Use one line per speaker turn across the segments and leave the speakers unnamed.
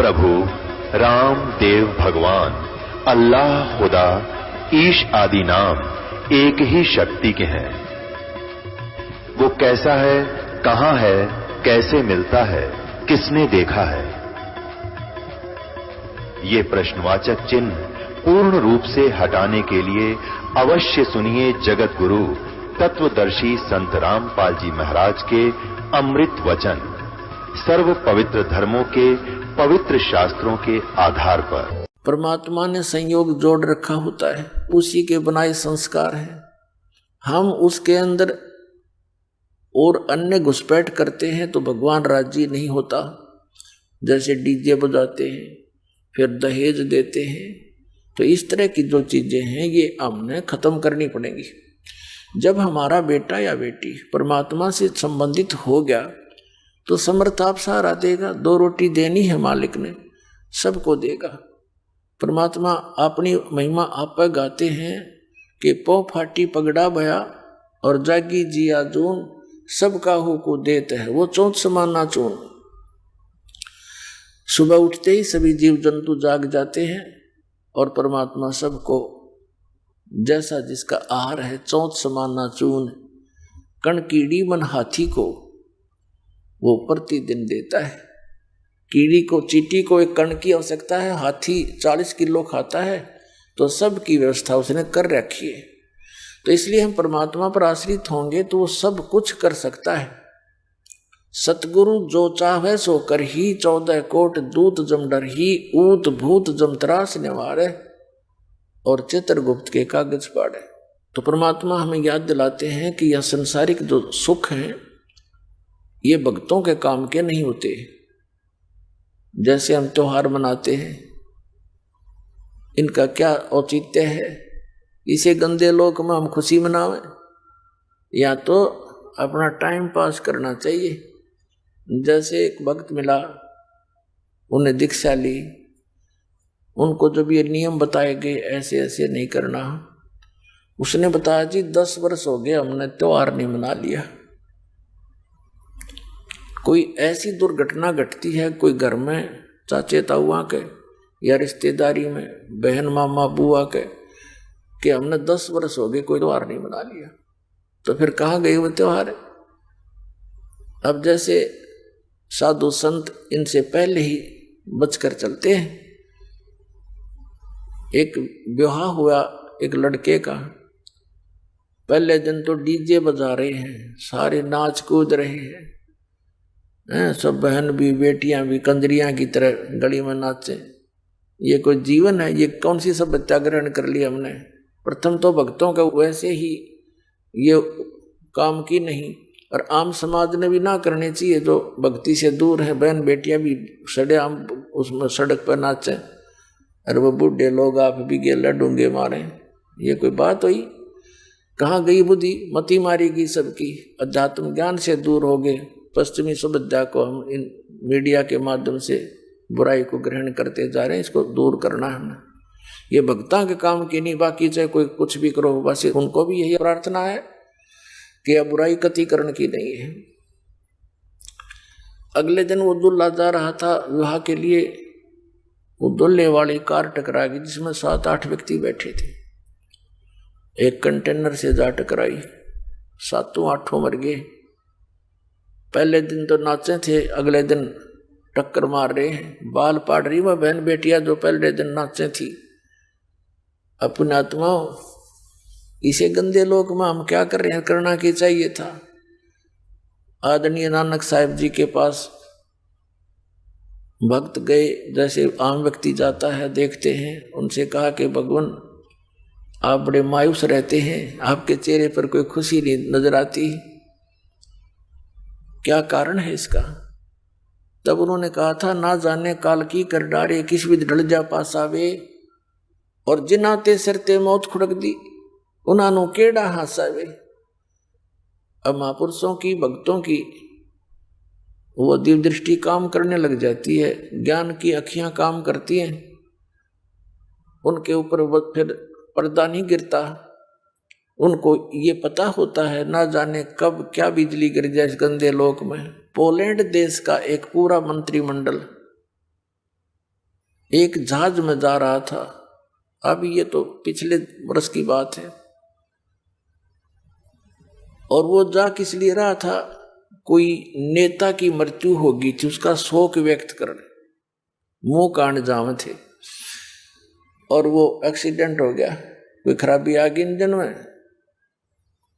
प्रभु राम देव भगवान अल्लाह खुदा ईश आदि नाम एक ही शक्ति के हैं। वो कैसा है, कहां है, कैसे मिलता है, किसने देखा है? ये प्रश्नवाचक चिन्ह पूर्ण रूप से हटाने के लिए अवश्य सुनिए जगत गुरु तत्वदर्शी संत रामपाल जी महाराज के अमृत वचन, सर्व पवित्र धर्मों के पवित्र शास्त्रों के आधार पर।
परमात्मा ने संयोग जोड़ रखा होता है, उसी के बनाए संस्कार हैं। हम उसके अंदर और अन्य घुसपैठ करते हैं तो भगवान राजी नहीं होता। जैसे डीजे बजाते हैं, फिर दहेज देते हैं, तो इस तरह की जो चीजें हैं ये हमने खत्म करनी पड़ेंगी। जब हमारा बेटा या बेटी परमात्मा से संबंधित हो गया तो समर्थ आप सहारा देगा। 2 रोटी देनी है मालिक ने, सबको देगा। परमात्मा अपनी महिमा आप पर गाते हैं कि पौ फाटी पगड़ा भया और जागी जिया जून, सबका हो को देता है वो चौथ समाना चून। सुबह उठते ही सभी जीव जंतु जाग जाते हैं और परमात्मा सबको जैसा जिसका आहार है चौथ समाना चून। कण कीड़ी मन हाथी को वो प्रतिदिन देता है। कीड़ी को, चींटी को एक कण की आवश्यकता है, हाथी 40 किलो खाता है, तो सब की व्यवस्था उसने कर रखी है। तो इसलिए हम परमात्मा पर आश्रित होंगे तो वो सब कुछ कर सकता है। सतगुरु जो चाहे सो कर ही, 14 कोट दूत जम डर ही, ऊत भूत जम त्रास निवारे और चित्रगुप्त के कागज पाड़े। तो परमात्मा हमें याद दिलाते हैं कि यह संसारिक जो सुख हैं ये भक्तों के काम के नहीं होते। जैसे हम त्योहार मनाते हैं, इनका क्या औचित्य है? इसे गंदे लोक में हम खुशी मनावें या तो अपना टाइम पास करना चाहिए। जैसे एक भक्त मिला, उन्हें दीक्षा ली, उनको जब ये नियम बताए गए ऐसे ऐसे नहीं करना, उसने बताया जी 10 वर्ष हो गए हमने त्योहार नहीं मना लिया। कोई ऐसी दुर्घटना घटती है कोई घर में, चाचे ताऊआ के या रिश्तेदारी में बहन मामा बुआ के, कि हमने 10 वर्ष हो गए कोई त्योहार नहीं मना लिया, तो फिर कहाँ गए वो त्योहार? अब जैसे साधु संत इनसे पहले ही बचकर चलते हैं। एक विवाह हुआ एक लड़के का, पहले दिन तो डीजे बजा रहे हैं, सारे नाच कूद रहे हैं, सब बहन भी बेटियां भी कंजरियां की तरह गली में नाचे। ये कोई जीवन है? ये कौन सी सभ्यता ग्रहण कर ली हमने? प्रथम तो भक्तों का वैसे ही ये काम की नहीं, और आम समाज ने भी ना करने चाहिए। जो भक्ति से दूर है, बहन बेटियां भी सड़े आम उसमें सड़क पर नाचे, और वो बूढ़े लोग आप भी गेला डूंगे मारे। ये कोई बात हुई? कहाँ गई बुद्धि? मती मारेगी सबकी। अध्यात्म ज्ञान से दूर हो गए। पश्चिमी सभ्यता को हम इन मीडिया के माध्यम से बुराई को ग्रहण करते जा रहे हैं, इसको दूर करना है हमें। ये भक्तां के काम की नहीं, बाकी चाहे कोई कुछ भी करो, बस उनको भी यही प्रार्थना है कि यह बुराई कतिकरण की नहीं है। अगले दिन वो दूल्हा जा रहा था विवाह के लिए, वो दूल्हे वाली कार टकरा गई जिसमें 7-8 व्यक्ति बैठे थे। एक कंटेनर से जा टकराई, 7-8 मर गए। पहले दिन तो नाचे थे, अगले दिन टक्कर मार रहे हैं। बाल पाड़ रही वह बहन बेटियां जो पहले दिन नाचे थी। अपने आत्माओं, इसे गंदे लोक में हम क्या कर रहे हैं? करना क्या चाहिए था? आदरणीय नानक साहिब जी के पास भक्त गए, जैसे आम व्यक्ति जाता है, देखते हैं। उनसे कहा कि भगवान आप बड़े मायूस रहते हैं, आपके चेहरे पर कोई खुशी नहीं नजर आती, क्या कारण है इसका? तब उन्होंने कहा था, ना जाने काल की कर डारे, किस विध ढल जा पास आवे, और जिनाते सरते मौत खुड़क दी, उन्होंने केड़ा हासावे। अब महापुरुषों की, भक्तों की वो दिव्य दृष्टि काम करने लग जाती है, ज्ञान की अखियां काम करती हैं, उनके ऊपर फिर पर्दा नहीं गिरता। उनको ये पता होता है ना जाने कब क्या बिजली गिर जाए इस गंदे लोक में। पोलैंड देश का एक पूरा मंत्रिमंडल एक जहाज में जा रहा था, अभी ये तो पिछले वर्ष की बात है, और वो जा किस लिए रहा था, कोई नेता की मृत्यु होगी थी, उसका शोक व्यक्त करने, मुंह कांड जाम थे, और वो एक्सीडेंट हो गया, कोई खराबी आ गई इंजन में।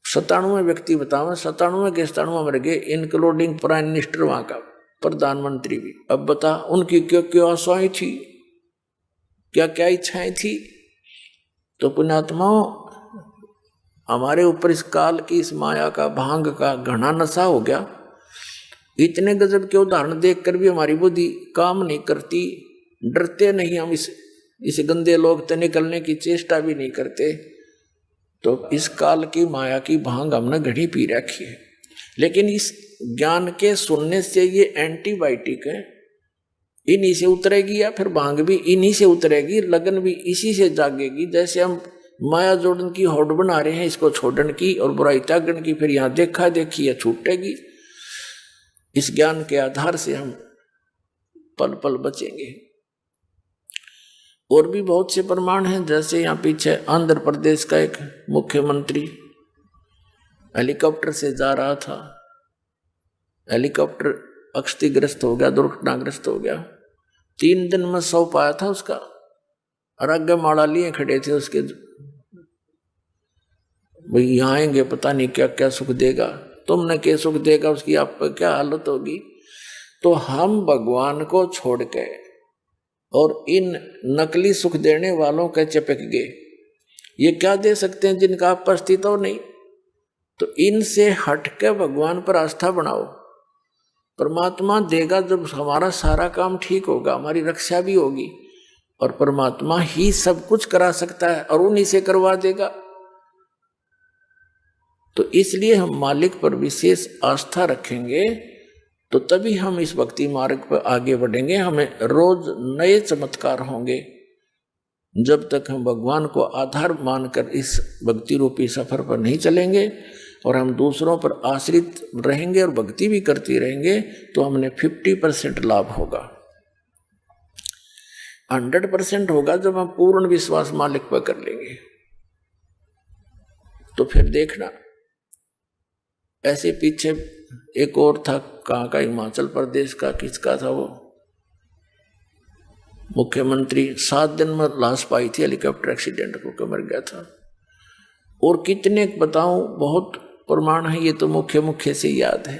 97 व्यक्ति बताओ, 97 के 97 मर गए, इंक्लूडिंग प्राइम मिनिस्टर, वहां का प्रधानमंत्री भी। अब बता उनकी क्यों क्यों आशाएं थी, क्या क्या इच्छाएं थी। तो पुण्यात्माओं, हमारे ऊपर इस काल की, इस माया का, भांग का घना नशा हो गया। इतने गजब के उदाहरण देखकर भी हमारी बुद्धि काम नहीं करती, डरते नहीं हम इस गंदे लोग से निकलने की चेष्टा भी नहीं करते। तो इस काल की माया की भांग हमने घड़ी पी रखी है। लेकिन इस ज्ञान के सुनने से ये एंटीबायोटिक है, इन्हीं से उतरेगी, या फिर भांग भी इन्हीं से उतरेगी, लगन भी इसी से जागेगी। जैसे हम माया जोड़न की होड़ बना रहे हैं, इसको छोड़न की और बुराई त्यागन की, फिर यहाँ देखा देखी या छूटेगी। इस ज्ञान के आधार से हम पल पल बचेंगे। और भी बहुत से प्रमाण हैं, जैसे यहाँ पीछे आंध्र प्रदेश का एक मुख्यमंत्री हेलीकॉप्टर से जा रहा था, हेलीकॉप्टर क्षतिग्रस्त हो गया, दुर्घटनाग्रस्त हो गया। 3 दिन में 100 पाया था उसका, और आगे माड़ा लिए खड़े थे उसके, भाई यहाँ आएंगे पता नहीं क्या क्या सुख देगा, तुमने क्या सुख देगा, उसकी आप पर क्या हालत होगी। तो हम भगवान को छोड़ के और इन नकली सुख देने वालों के चिपक गए। ये क्या दे सकते हैं जिनका आप पर अस्तित्व नहीं। तो इनसे हट के भगवान पर आस्था बनाओ, परमात्मा देगा। जब हमारा सारा काम ठीक होगा, हमारी रक्षा भी होगी, और परमात्मा ही सब कुछ करा सकता है और उन्हीं से करवा देगा। तो इसलिए हम मालिक पर विशेष आस्था रखेंगे, तो तभी हम इस भक्ति मार्ग पर आगे बढ़ेंगे। हमें रोज नए चमत्कार होंगे। जब तक हम भगवान को आधार मानकर इस भक्ति रूपी सफर पर नहीं चलेंगे और हम दूसरों पर आश्रित रहेंगे और भक्ति भी करती रहेंगे, तो हमने 50% लाभ होगा। 100% होगा जब हम पूर्ण विश्वास मालिक पर कर लेंगे। तो फिर देखना, ऐसे पीछे एक और था, कहाँ का, हिमाचल प्रदेश का, किसका था वो मुख्यमंत्री, 7 दिन में लाश पाई थी, हेलीकॉप्टर एक्सीडेंट को मर गया था। और कितने बताऊं, बहुत प्रमाण है, ये तो मुख्य से याद है।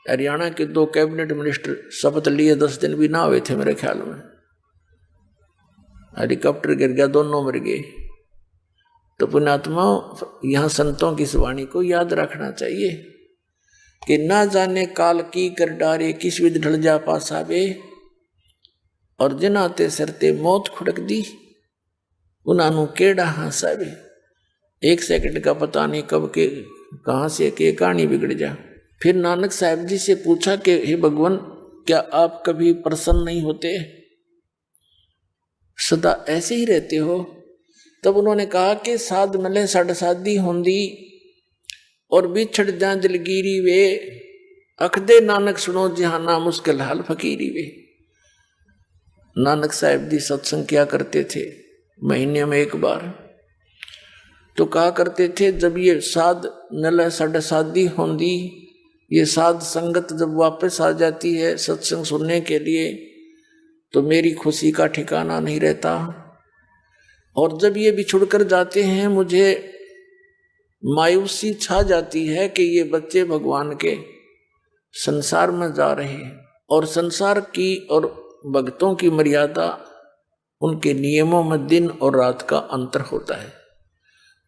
हरियाणा के 2 कैबिनेट मिनिस्टर शपथ लिए, 10 दिन भी ना हुए थे मेरे ख्याल में, हेलीकॉप्टर गिर गया, दोनों मर गए। तो पुण्यात्माओं, यहाँ संतों की इस वाणी को याद रखना चाहिए कि ना जाने काल की कर डारे, किस विध ढल जा पासा बे, और जिनाते सरते मौत खुड़क दी, उन्होंने केड़ा हासा बे। 1 सेकंड का पता नहीं कब के कहाँ से के कहानी बिगड़ जा। फिर नानक साहब जी से पूछा कि हे भगवान, क्या आप कभी प्रसन्न नहीं होते, सदा ऐसे ही रहते हो? तब उन्होंने कहा कि साध मले साढ़ साधी होंदी, और बिछड़ जा दिलगिरी वे, अखदे नानक सुनो जहाना मुश्किल हाल फकीरी वे। नानक साहब जी सत्संग किया करते थे महीने में 1 बार। तो कहा करते थे, जब ये साध नल साढ़ साधी होंदी, ये साध संगत जब वापस आ जाती है सत्संग सुनने के लिए, तो मेरी खुशी का ठिकाना नहीं रहता। और जब ये बिछुड़ कर जाते हैं, मुझे मायूसी छा जाती है कि ये बच्चे भगवान के संसार में जा रहे हैं। और संसार की और भक्तों की मर्यादा, उनके नियमों में दिन और रात का अंतर होता है,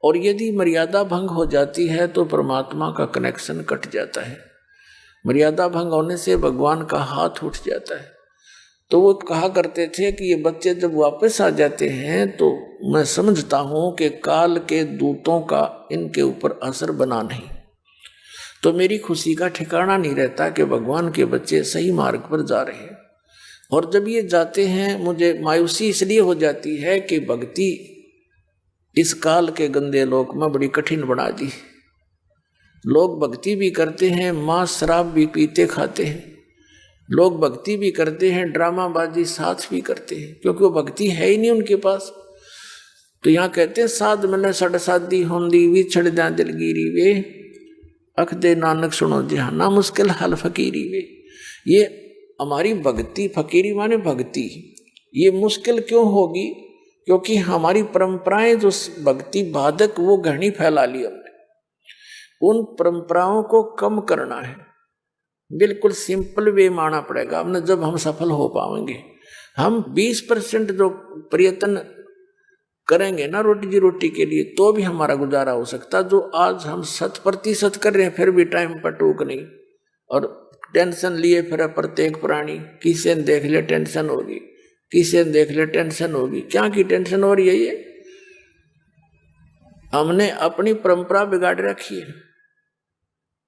और यदि मर्यादा भंग हो जाती है तो परमात्मा का कनेक्शन कट जाता है। मर्यादा भंग होने से भगवान का हाथ उठ जाता है। तो वो कहा करते थे कि ये बच्चे जब वापस आ जाते हैं तो मैं समझता हूँ कि काल के दूतों का इनके ऊपर असर बना नहीं, तो मेरी खुशी का ठिकाना नहीं रहता कि भगवान के बच्चे सही मार्ग पर जा रहे हैं। और जब ये जाते हैं, मुझे मायूसी इसलिए हो जाती है कि भक्ति इस काल के गंदे लोक में बड़ी कठिन बना दी। लोग भक्ति भी करते हैं, मांस शराब भी पीते खाते हैं, लोग भक्ति भी करते हैं, ड्रामाबाजी साथ भी करते हैं, क्योंकि वो भक्ति है ही नहीं उनके पास। तो यहाँ कहते हैं साध मैंने सड़ सादी होंदी विछड़ जा दिलगिरी वे, अख दे नानक सुनो जहाना मुश्किल हल फकीरी वे। ये हमारी भक्ति, फकीरी माने भक्ति, ये मुश्किल क्यों होगी? क्योंकि हमारी परंपराएं जो भक्ति बाधक वो घनी फैला ली हमने। उन परंपराओं को कम करना है, बिल्कुल सिंपल वे माना पड़ेगा हमने, जब हम सफल हो पाएंगे। हम 20% जो प्रयत्न करेंगे ना रोटी के लिए, तो भी हमारा गुजारा हो सकता। जो आज हम 100% कर रहे हैं, फिर भी टाइम पर टूक नहीं, और टेंशन लिए फिर प्रत्येक प्राणी, किसी ने देख ले टेंशन होगी, किसी ने देख ले टेंशन होगी। क्या की टेंशन हो रही है? ये हमने अपनी परंपरा बिगाड़ रखी है।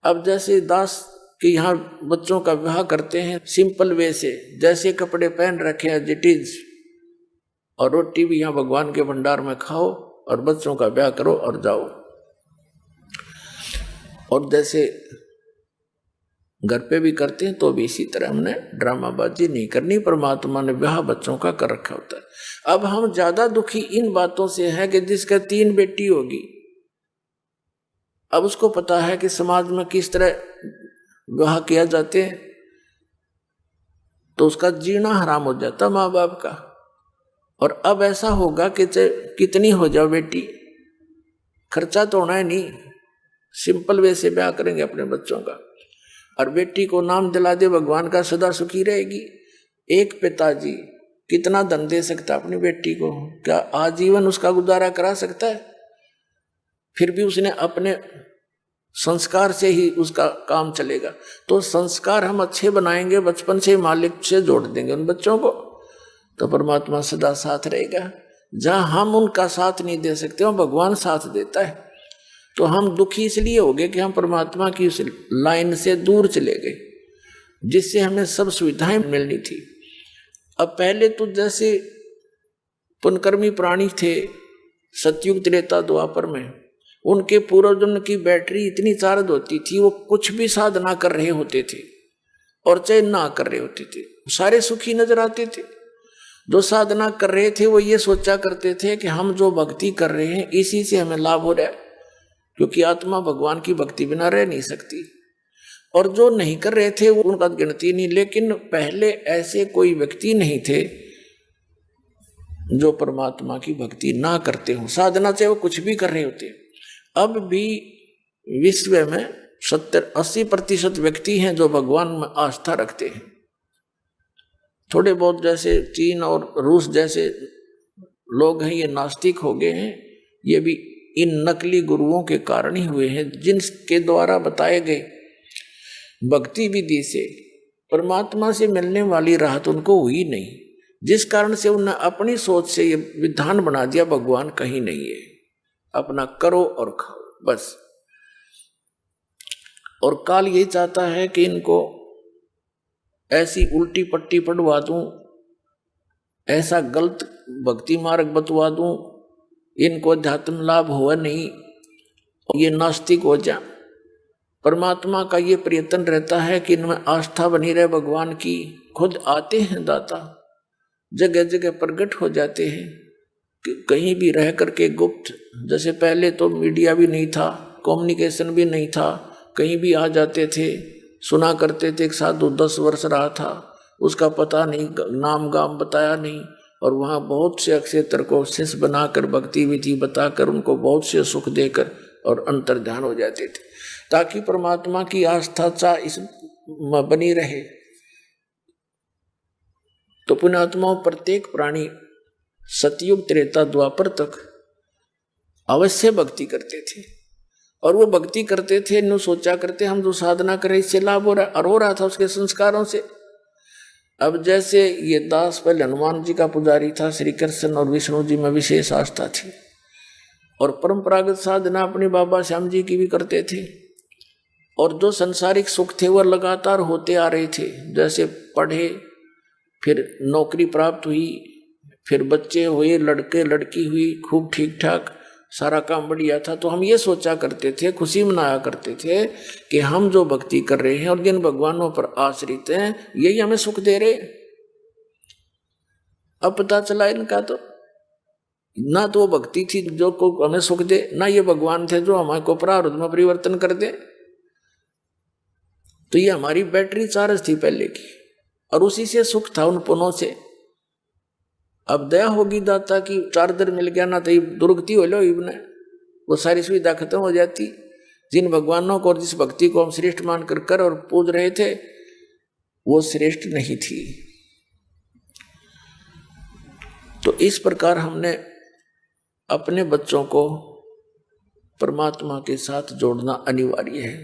अब जैसे दास के यहाँ बच्चों का विवाह करते हैं सिंपल वे से, जैसे कपड़े पहन रखे हैं जिटीज, और रोटी भी यहाँ भगवान के भंडार में खाओ और बच्चों का ब्याह करो और जाओ। और जैसे घर पे भी करते हैं तो भी इसी तरह हमने ड्रामाबाजी नहीं करनी। परमात्मा ने ब्याह बच्चों का कर रखा होता है। अब हम ज्यादा दुखी इन बातों से है कि जिसका 3 बेटी होगी, अब उसको पता है कि समाज में किस तरह विवाह किया जाते हैं, तो उसका जीना हराम हो जाता माँ बाप का। और अब ऐसा होगा कि कितनी हो जाओ बेटी, खर्चा तो होना है नहीं, सिंपल वे से ब्याह करेंगे अपने बच्चों का, और बेटी को नाम दिला दे भगवान का, सदा सुखी रहेगी। एक पिताजी कितना धन दे सकता अपनी बेटी को? क्या आजीवन उसका गुजारा करा सकता है? फिर भी उसने अपने संस्कार से ही उसका काम चलेगा। तो संस्कार हम अच्छे बनाएंगे, बचपन से मालिक से जोड़ देंगे उन बच्चों को, तो परमात्मा सदा साथ रहेगा। जहां हम उनका साथ नहीं दे सकते, वहां भगवान साथ देता है। तो हम दुखी इसलिए हो गए कि हम परमात्मा की उस लाइन से दूर चले गए, जिससे हमें सब सुविधाएं मिलनी थी। अब पहले तो जैसे पुनकर्मी प्राणी थे सतयुग त्रेता द्वापर में, उनके पूर्वजन्म की बैटरी इतनी चार्ज होती थी, वो कुछ भी साधना कर रहे होते थे और चाहे ना कर रहे होते थे, सारे सुखी नजर आते थे। जो साधना कर रहे थे वो ये सोचा करते थे कि हम जो भक्ति कर रहे हैं इसी से हमें लाभ हो रहा है, क्योंकि आत्मा भगवान की भक्ति बिना रह नहीं सकती। और जो नहीं कर रहे थे वो उनका गिनती नहीं। लेकिन पहले ऐसे कोई व्यक्ति नहीं थे जो परमात्मा की भक्ति ना करते हो, साधना से वो कुछ भी कर रहे होते। अब भी विश्व में 70-80% व्यक्ति हैं जो भगवान में आस्था रखते हैं। थोड़े बहुत जैसे चीन और रूस जैसे लोग हैं, ये नास्तिक हो गए हैं। ये भी इन नकली गुरुओं के कारण ही हुए हैं, जिनके द्वारा बताए गए भक्ति विधि से परमात्मा से मिलने वाली राहत उनको हुई नहीं, जिस कारण से उन्होंने अपनी सोच से ये विधान बना दिया भगवान कहीं नहीं है, अपना करो और खाओ बस। और काल यही चाहता है कि इनको ऐसी उल्टी पट्टी पढ़वा दूं, ऐसा गलत भक्ति मार्ग बतवा दूं, इनको अध्यात्म लाभ हुआ नहीं, ये नास्तिक हो जा। परमात्मा का ये प्रयत्न रहता है कि इनमें आस्था बनी रहे भगवान की। खुद आते हैं दाता, जगह जगह प्रकट हो जाते हैं, कहीं भी रह करके गुप्त। जैसे पहले तो मीडिया भी नहीं था, कम्युनिकेशन भी नहीं था, कहीं भी आ जाते थे, सुना करते थे। एक साधु 10 वर्ष रहा था, उसका पता नहीं, नाम गाम बताया नहीं, और वहाँ बहुत से अक्षेत्र को शिष्य बनाकर भक्ति विधि बताकर उनको बहुत से सुख देकर और अंतर ध्यान हो जाते थे, ताकि परमात्मा की आस्था चा इस बनी रहे। तो पुण्यात्माओं, प्रत्येक प्राणी सतयुग त्रेता द्वापर तक अवश्य भक्ति करते थे, और वो भक्ति करते थे नो सोचा करते हम जो साधना करें इससे लाभ हो रहा, और हो रहा था उसके संस्कारों से। अब जैसे ये दास पहले हनुमान जी का पुजारी था, श्री कृष्ण और विष्णु जी में विशेष आस्था थी, और परंपरागत साधना अपने बाबा श्याम जी की भी करते थे। और जो संसारिक सुख थे वो लगातार होते आ रहे थे। जैसे पढ़े, फिर नौकरी प्राप्त हुई, फिर बच्चे हुए, लड़के लड़की हुई, खूब ठीक ठाक सारा काम बढ़िया था। तो हम ये सोचा करते थे, खुशी मनाया करते थे कि हम जो भक्ति कर रहे हैं और जिन भगवानों पर आश्रित हैं यही हमें सुख दे रहे। अब पता चला इनका तो ना तो वो भक्ति थी जो को हमें सुख दे, ना ये भगवान थे जो हमारे को प्रारब्ध में परिवर्तन कर दे। तो ये हमारी बैटरी चार्ज थी पहले की और उसी से सुख था उन पुनों से। अब दया होगी दाता की चार्जर मिल गया ना तो ये दुर्गति हो लो इबने, वो सारी सुविधा खत्म हो जाती। जिन भगवानों को और जिस भक्ति को हम श्रेष्ठ मान कर और पूज रहे थे वो श्रेष्ठ नहीं थी। तो इस प्रकार हमने अपने बच्चों को परमात्मा के साथ जोड़ना अनिवार्य है।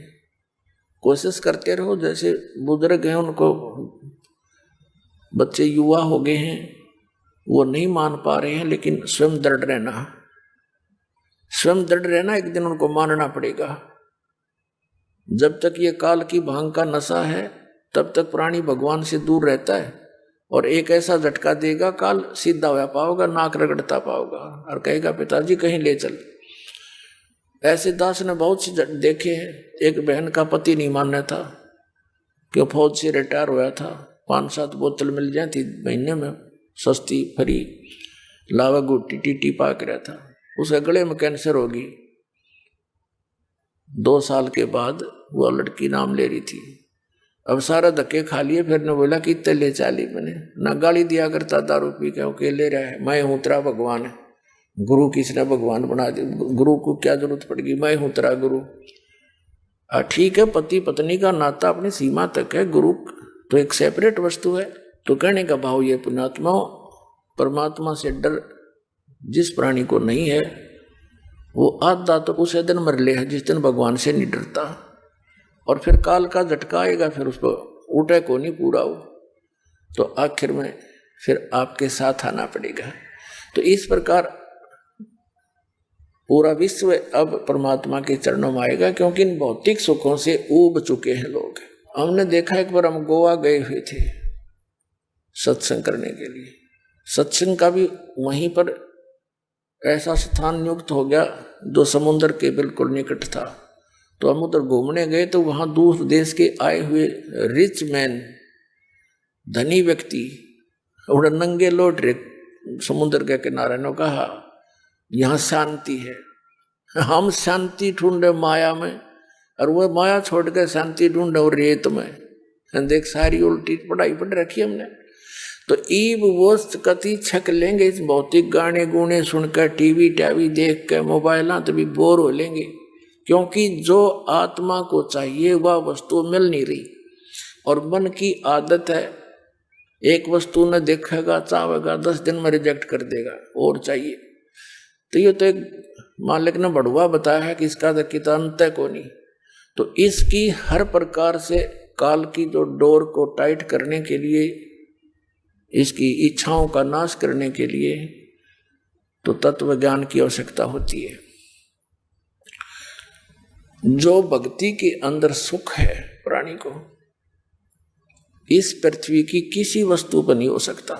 कोशिश करते रहो, जैसे बुजुर्ग हैं उनको बच्चे युवा हो गए हैं वो नहीं मान पा रहे हैं, लेकिन स्वयं दृढ़ रहना, स्वयं दृढ़ रहना, एक दिन उनको मानना पड़ेगा। जब तक ये काल की भांग का नशा है तब तक प्राणी भगवान से दूर रहता है और एक ऐसा झटका देगा काल सीधा होया पाओगा, नाक रगड़ता पाओगा और कहेगा पिताजी कहीं ले चल। ऐसे दास ने बहुत से देखे हैं। एक बहन का पति नहीं मानना था कि फौज से रिटायर होया था, 5-7 बोतल मिल जाती महीने में सस्ती फ्री, लावा गुट्टी टीटी पाक रहा था। उसके गले में कैंसर होगी। 2 साल के बाद वो लड़की नाम ले रही थी। अब सारा धक्के खा लिए। फिर ने बोला कि इतने ले चाली, मैंने ना गाली दिया करता दारू पी के ले रहा है, मैं हूँ तेरा भगवान है। गुरु किसने भगवान बना दिया, गुरु को क्या जरूरत पड़ेगी, मैं हूँ तेरा गुरु। ठीक है, पति पत्नी का नाता अपनी सीमा तक है, गुरु तो एक सेपरेट वस्तु है। तो कहने का भाव ये पुण्यात्मा, परमात्मा से डर जिस प्राणी को नहीं है वो आधा तो उसे दिन मर ले है जिस दिन भगवान से नहीं डरता। और फिर काल का झटका आएगा, फिर उसको उठे को नहीं पूरा हो, तो आखिर में फिर आपके साथ आना पड़ेगा। तो इस प्रकार पूरा विश्व अब परमात्मा के चरणों में आएगा, क्योंकि इन भौतिक सुखों से ऊब चुके हैं लोग। हमने देखा एक बार हम गोवा गए हुए थे सत्संग करने के लिए। सत्संग का भी वहीं पर ऐसा स्थान नियुक्त हो गया जो समुद्र के बिल्कुल निकट था। तो हम उधर घूमने गए तो वहां दूर देश के आए हुए रिच मैन, धनी व्यक्ति उड़े नंगे लौट रहे समुद्र के किनारे ने कहा यहाँ शांति है। हम शांति ढूंढे माया में और वो माया छोड़ के शांति ढूंढे और रेत में। देख सारी उल्टी पढ़ाई पढ़ रखी हमने। तो ईब वस्त कति छक लेंगे इस भौतिक गाने गुणे सुनकर, टीवी टावी देख कर, मोबाइल तो भी बोर हो लेंगे, क्योंकि जो आत्मा को चाहिए वह वस्तु मिल नहीं रही। और मन की आदत है, एक वस्तु न देखेगा चाहेगा 10 दिन में रिजेक्ट कर देगा, और चाहिए। तो ये तो एक मालिक ने बढ़ुआ बताया है कि इसका तो कितना अंत है को नहीं। तो इसकी हर प्रकार से काल की जो डोर को टाइट करने के लिए, इसकी इच्छाओं का नाश करने के लिए तो तत्व ज्ञान की आवश्यकता होती है। जो भक्ति के अंदर सुख है प्राणी को, इस पृथ्वी की किसी वस्तु पर नहीं हो सकता,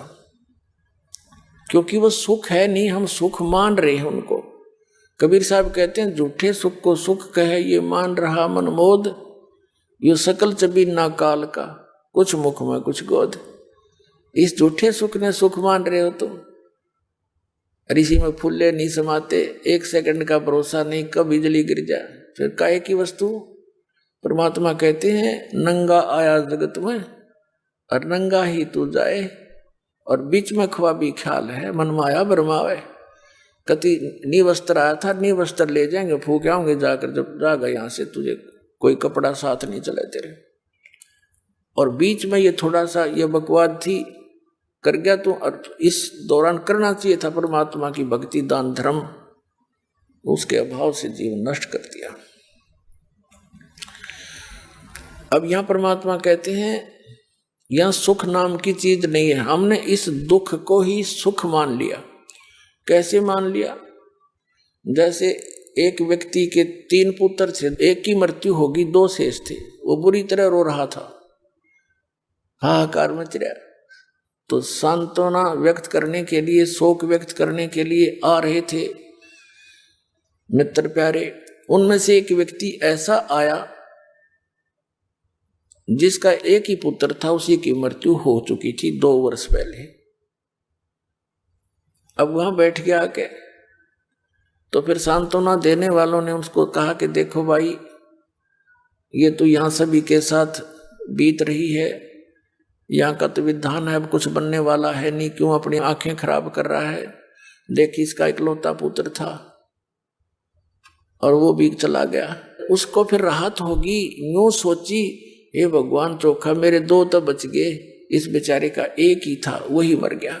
क्योंकि वो सुख है नहीं, हम सुख मान रहे हैं उनको। कबीर साहब कहते हैं झूठे सुख को सुख कहे ये मान रहा मन मोद, ये सकल चबी ना काल का, कुछ मुख में कुछ गोद। इस झूठे सुख ने सुख मान रहे हो तुम। ऋषि में फूले नहीं समाते, 1 सेकंड का भरोसा नहीं कब बिजली गिर जाए, फिर काहे की वस्तु। परमात्मा कहते हैं नंगा आया जगत में और नंगा ही तू जाए, और बीच में ख्वाबी ख्याल है मन माया भरमावे। कति निवस्त्र आया था, निवस्त्र ले जाएंगे, फूक आऊंगे जाकर, जब जागा यहाँ से तुझे कोई कपड़ा साथ नहीं चले तेरे। और बीच में ये थोड़ा सा ये बकवाद थी कर गया तो, और इस दौरान करना चाहिए था परमात्मा की भक्ति दान धर्म, उसके अभाव से जीवन नष्ट कर दिया। अब यहां परमात्मा कहते हैं यहां सुख नाम की चीज नहीं है। हमने इस दुख को ही सुख मान लिया। कैसे मान लिया? जैसे एक व्यक्ति के 3 पुत्र थे, एक की मृत्यु होगी, 2 शेष थे, वो बुरी तरह रो रहा था, हाहाकार मच रहा। तो सांत्वना व्यक्त करने के लिए, शोक व्यक्त करने के लिए आ रहे थे मित्र प्यारे, उनमें से एक व्यक्ति ऐसा आया जिसका एक ही पुत्र था, उसी की मृत्यु हो चुकी थी 2 वर्ष पहले। अब वहां बैठ गया आके, तो फिर सांत्वना देने वालों ने उसको कहा कि देखो भाई, ये तो यहां सभी के साथ बीत रही है, यहाँ का तो विधान है, अब कुछ बनने वाला है नहीं, क्यों अपनी आंखें खराब कर रहा है। देख, इसका इकलौता पुत्र था और वो भी चला गया। उसको फिर राहत होगी, यूं सोची, हे भगवान चोखा, मेरे 2 तो बच गए, इस बेचारे का एक ही था, वही मर गया।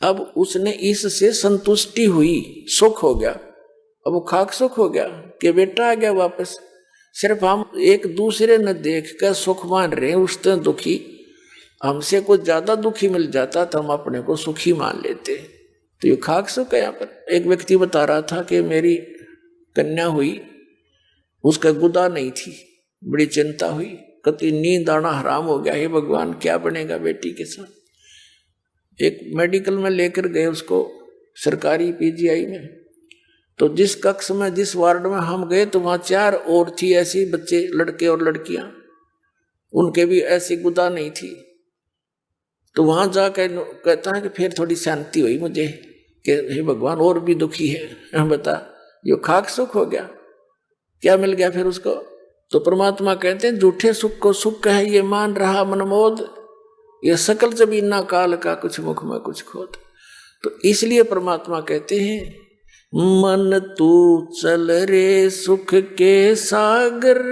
अब उसने इससे संतुष्टि हुई, सुख हो गया। अब वो खाक सुख हो गया कि बेटा आ गया वापस। सिर्फ हम एक दूसरे ने देख कर सुख मान रहे हैं, उससे दुखी, हमसे कुछ ज्यादा दुखी मिल जाता तो हम अपने को सुखी मान लेते। तो ये खाक सुख है। यहाँ पर एक व्यक्ति बता रहा था कि मेरी कन्या हुई, उसका गुदा नहीं थी, बड़ी चिंता हुई, कति नींद आना हराम हो गया, हे भगवान क्या बनेगा बेटी के साथ। एक मेडिकल में लेकर गए उसको, सरकारी पीजीआई में। तो जिस कक्ष में, जिस वार्ड में हम गए, तो वहां 4 और थी ऐसी बच्चे, लड़के और लड़कियां, उनके भी ऐसी गुदा नहीं थी। तो वहां जाकर कहता है कि फिर थोड़ी शांति हुई मुझे कि हे भगवान और भी दुखी है, बता यो खाक सुख हो गया, क्या मिल गया फिर उसको। तो परमात्मा कहते हैं झूठे सुख को सुख है ये मान रहा मनमोद, ये सकल जबीना काल का कुछ मुख में कुछ खोद। तो इसलिए परमात्मा कहते हैं मन तू चल रे सुख के सागर,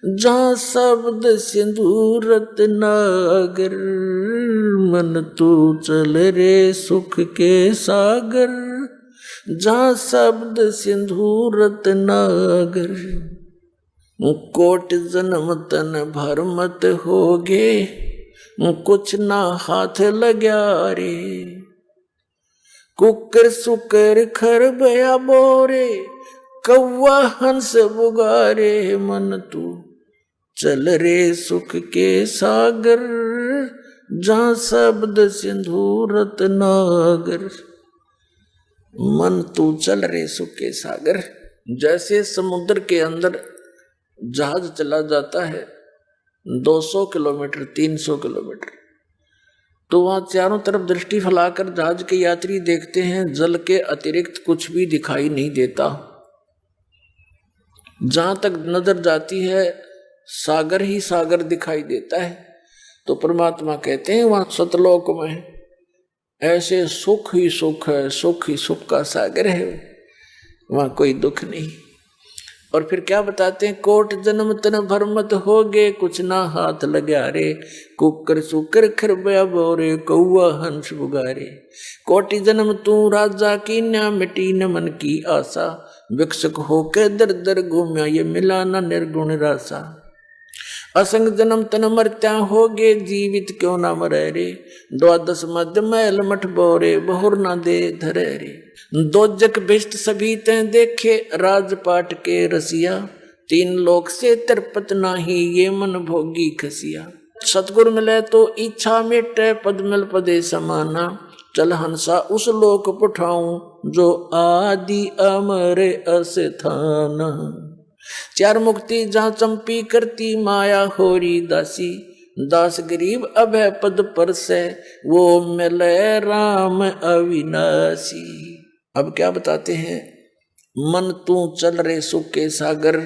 जहाँ शब्द सिंधु रत्नागर। मन तू चल रे सुख के सागर, जहाँ शब्द सिंधु रत्नागर। कोट जन्म तन भर मत होगे, कुछ ना हाथ लग्या रे। कुकर सुकर खर बया बोरे, कौवा हंस बुगारे। मन तू चल रे सुख के सागर, जहाँ शब्द सिंधु रत्नागर। मन तू चल रे सुख के सागर। जैसे समुद्र के अंदर जहाज चला जाता है 200 किलोमीटर 300 किलोमीटर, तो वहां चारों तरफ दृष्टि फैलाकर जहाज के यात्री देखते हैं, जल के अतिरिक्त कुछ भी दिखाई नहीं देता। जहां तक नजर जाती है सागर ही सागर दिखाई देता है। तो परमात्मा कहते हैं वहां सतलोक में ऐसे सुख ही सुख है, सुख ही सुख का सागर है, वहां कोई दुख नहीं। और फिर क्या बताते हैं, कोट जन्म तन भर मत होगे, कुछ ना हाथ लग्या रे। कुकर सुकर खरबया बोरे, कौआ हंस बुगारे। कोटि जन्म तू राजा की न्या, मिटी न मन की आशा। विकसक होके दर दर घूम्या, ये मिला न निर्गुण रासा। असंग जन्म तन मरत्या होगे, जीवित क्यों ना मरे रे। 12 मध्य मैल मठ बोरे, बहुर ना दे धरे रे। 2 जग भिष्ट सभी ते देखे, राजपाट के रसिया। 3 लोक से तरपत नाही, ये मन भोगी खसिया। सतगुर मिले तो इच्छा मिटे, पद मिल पदे समाना। चल हंसा उस लोक पठाऊं, जो आदि अमर अस्थाना। 4 मुक्ति जहाँ चंपी करती, माया होरी दासी। दास गरीब अभय पद पर से, वो मिले राम अविनाशी। अब क्या बताते हैं, मन तू चल रे सुख के सागर,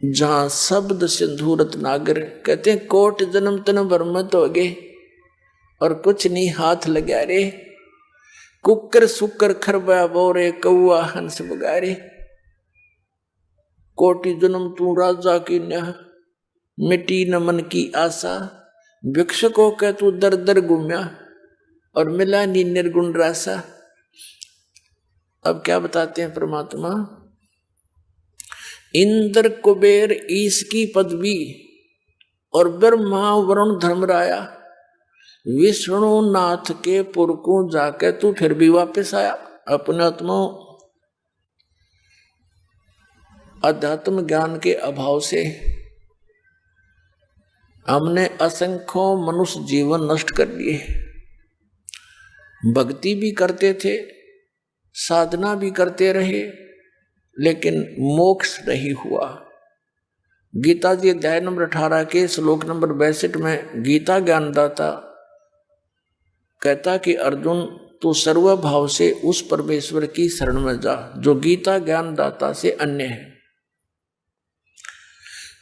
जहाँ शब्द सिंधु रत्नागर। कहते हैं कोट जन्म तन भर मत होगे, और कुछ नहीं हाथ लगा रे। कुकर सुकर खरबा बोरे, कौआ हंस बुगारे। कोटि जन्म तू राजा की न्याह, मिटी न मन की आशा। भिक्षुकों के तू दर दर घूम्या, और मिला नी निर्गुण रासा। अब क्या बताते हैं परमात्मा, इंद्र कुबेर ईश की पदवी, और ब्रह्मा वरुण धर्मराया। विष्णु नाथ के पुर को जाके तू फिर भी वापस आया। अपने आत्मा अध्यात्म ज्ञान के अभाव से हमने असंख्यों मनुष्य जीवन नष्ट कर लिए। भक्ति भी करते थे, साधना भी करते रहे लेकिन मोक्ष नहीं हुआ। गीता जी अध्याय नंबर 18 के श्लोक नंबर 62 में गीता ज्ञानदाता कहता कि अर्जुन तू सर्व भाव से उस परमेश्वर की शरण में जा जो गीता ज्ञानदाता से अन्य है।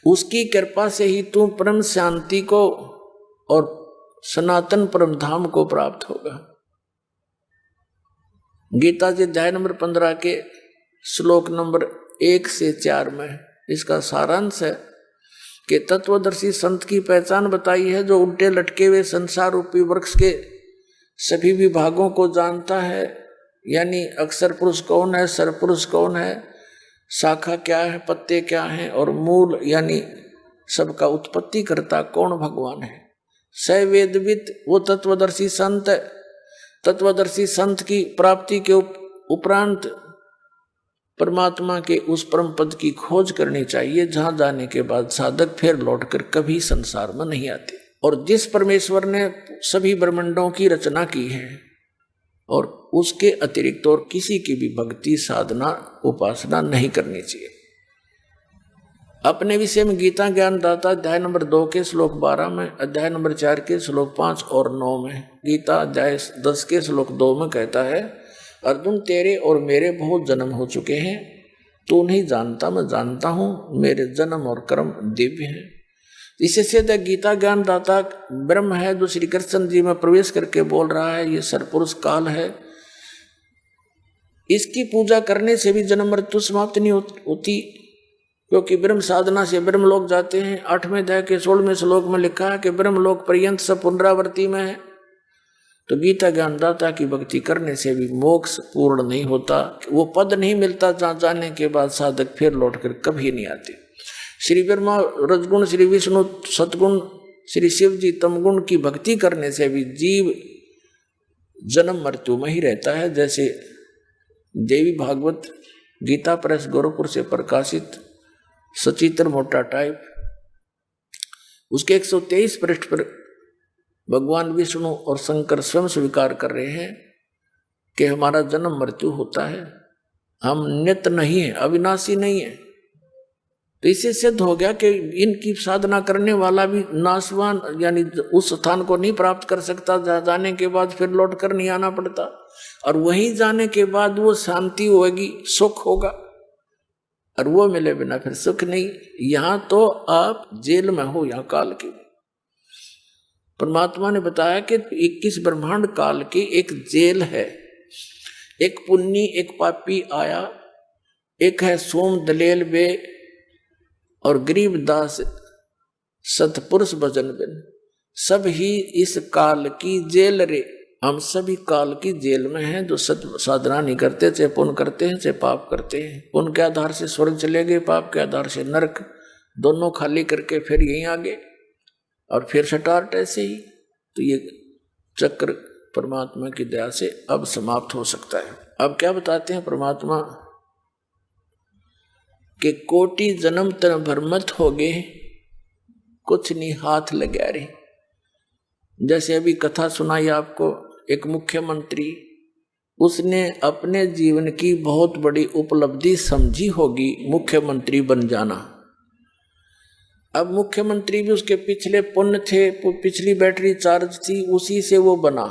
उसकी कृपा से ही तू परम शांति को और सनातन परम धाम को प्राप्त होगा। गीता जी अध्याय नंबर 15 के श्लोक नंबर 1 से 4 में इसका सारांश है कि तत्वदर्शी संत की पहचान बताई है जो उल्टे लटके हुए संसार रूपी वृक्ष के सभी विभागों को जानता है, यानी अक्षर पुरुष कौन है, सरपुरुष कौन है, शाखा क्या है, पत्ते क्या हैं और मूल यानी सबका उत्पत्ति करता कौन भगवान है। स वेदविद वो तत्वदर्शी संत है। तत्वदर्शी संत की प्राप्ति के उपरांत परमात्मा के उस परम पद की खोज करनी चाहिए जहां जाने के बाद साधक फिर लौटकर कभी संसार में नहीं आते। और जिस परमेश्वर ने सभी ब्रह्मांडों की रचना की है और उसके अतिरिक्त और किसी की भी भक्ति साधना उपासना नहीं करनी चाहिए। अपने विषय में गीता ज्ञानदाता अध्याय नंबर 2 के श्लोक 12 में, अध्याय नंबर 4 के श्लोक 5 और 9 में, गीता अध्याय 10 के श्लोक 2 में कहता है अर्जुन तेरे और मेरे बहुत जन्म हो चुके हैं, तू नहीं जानता मैं जानता हूं, मेरे जन्म और कर्म दिव्य हैं। इससे सिद्ध गीता ज्ञानदाता ब्रह्म है जो श्री कृष्ण जी में प्रवेश करके बोल रहा है, ये सरपुरुष काल है। इसकी पूजा करने से भी जन्म मृत्यु समाप्त नहीं होती, क्योंकि ब्रह्म साधना से ब्रह्म लोक जाते हैं। 8वें अध्याय के 16वें श्लोक में लिखा है कि ब्रह्म लोक पर्यंत सब पुनरावृत्ति में है। तो गीता ज्ञानदाता की भक्ति करने से भी मोक्ष पूर्ण नहीं होता, वो पद नहीं मिलता जहाँ जाने के बाद साधक फिर लौटकर कभी नहीं आते। श्री ब्रह्मा रजगुण, श्री विष्णु सतगुण, श्री शिव जी तमगुण की भक्ति करने से भी जीव जन्म मृत्यु में ही रहता है। जैसे देवी भागवत गीता प्रेस गोरखपुर से प्रकाशित सचित्र मोटा टाइप उसके 123 पृष्ठ पर भगवान विष्णु और शंकर स्वयं स्वीकार कर रहे हैं कि हमारा जन्म मृत्यु होता है, हम नित्य नहीं है, अविनाशी नहीं है। तो इससे सिद्ध हो गया कि इनकी साधना करने वाला भी नाशवान यानी उस स्थान को नहीं प्राप्त कर सकता जहाँ जाने के बाद फिर लौट कर नहीं आना पड़ता, और वहीं जाने के बाद वो शांति होगी, सुख होगा, और वो मिले बिना फिर सुख नहीं। यहाँ तो आप जेल में हो, यहाँ काल की। परमात्मा ने बताया कि 21 ब्रह्मांड काल की एक जेल है, एक पुण्य एक पापी आया, एक है सोम दलेल बे और गरीबदास सतपुरुष भजन बिन, सब ही इस काल की जेल रे। हम सभी काल की जेल में हैं जो साधना नहीं करते, चाहे पुण्य करते हैं चाहे पाप करते हैं। पुण्य के आधार से स्वर्ग चले गए, पाप के आधार से नरक, दोनों खाली करके फिर यहीं आ गए और फिर स्टार्ट ऐसे ही। तो ये चक्र परमात्मा की दया से अब समाप्त हो सकता है। अब क्या बताते हैं परमात्मा कि कोटि जन्म तन भरमत हो गए, कुछ नहीं हाथ लगा रहे। जैसे अभी कथा सुनाई आपको, एक मुख्यमंत्री, उसने अपने जीवन की बहुत बड़ी उपलब्धि समझी होगी मुख्यमंत्री बन जाना। अब मुख्यमंत्री भी उसके पिछले पुण्य थे, पिछली बैटरी चार्ज थी, उसी से वो बना।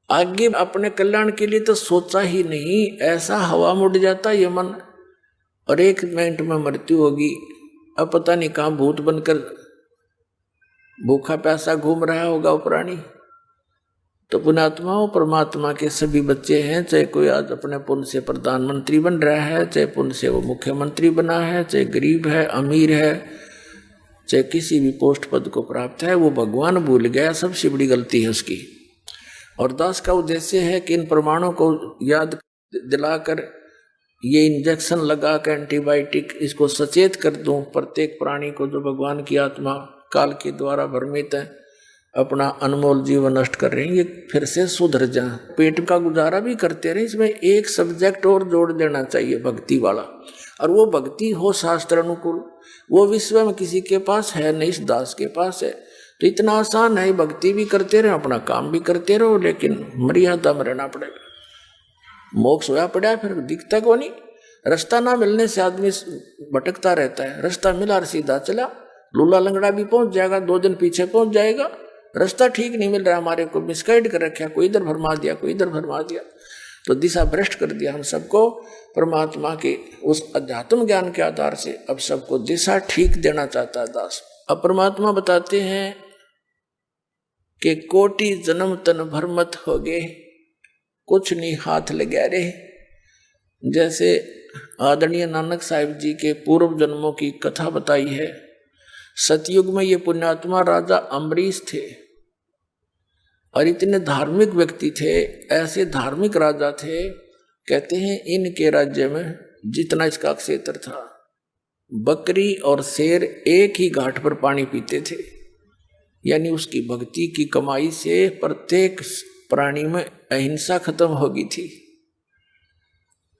आगे अपने कल्याण के लिए तो सोचा ही नहीं, ऐसा हवा मुड़ जाता ये मन, और 1 मिनट में मृत्यु होगी। अब पता नहीं कहाँ भूत बनकर भूखा प्यासा घूम रहा होगा वो प्राणी। तो पुण्यात्माओं, परमात्मा के सभी बच्चे हैं, चाहे कोई आज अपने पुण्य से प्रधानमंत्री बन रहा है, चाहे पुण्य से वो मुख्यमंत्री बना है, चाहे गरीब है अमीर है, चाहे किसी भी पोस्ट पद को प्राप्त है, वो भगवान भूल गया, सबसे बड़ी गलती है उसकी। और दास का उद्देश्य है कि इन प्रमाणों को याद दिलाकर ये इंजेक्शन लगा कर एंटीबायोटिक इसको सचेत कर दूं प्रत्येक प्राणी को जो भगवान की आत्मा काल के द्वारा भ्रमित है, अपना अनमोल जीवन नष्ट कर रहे हैं, ये फिर से सुधर जाए, पेट का गुजारा भी करते रहे। इसमें एक सब्जेक्ट और जोड़ देना चाहिए, भक्ति वाला, और वो भक्ति हो शास्त्र अनुकूल। वो विश्व में किसी के पास है नहीं, इस दास के पास है। तो इतना आसान है, भक्ति भी करते रहे, अपना काम भी करते रहो, लेकिन मर्यादा में रहना पड़ेगा। मोक्ष होया पड़ा फिर दिखता को नहीं। रास्ता ना मिलने से आदमी भटकता रहता है, रास्ता मिला और सीधा चला, लूला लंगड़ा भी पहुंच जाएगा, 2 दिन पीछे पहुंच जाएगा। रास्ता ठीक नहीं मिल रहा, हमारे को मिसगाइड कर रखा, कोई इधर भरमा दिया, कोई इधर भरमा दिया, तो दिशा भ्रष्ट कर दिया हम सबको। परमात्मा के उस अध्यात्म ज्ञान के आधार से अब सबको दिशा ठीक देना चाहता है दास। अब परमात्मा बताते हैं कि कोटि जन्म तन भरमत हो गए, कुछ नहीं हाथ लगा रे। जैसे आदरणीय नानक साहिब जी के पूर्व जन्मों की कथा बताई है। सतयुग में ये पुण्यात्मा राजा अम्बरीश थे और इतने धार्मिक व्यक्ति थे, ऐसे धार्मिक राजा थे, कहते हैं इनके राज्य में जितना इसका क्षेत्र था, बकरी और शेर एक ही घाट पर पानी पीते थे। यानी उसकी भक्ति की कमाई से प्रत्येक प्राणी में अहिंसा खत्म हो गई थी।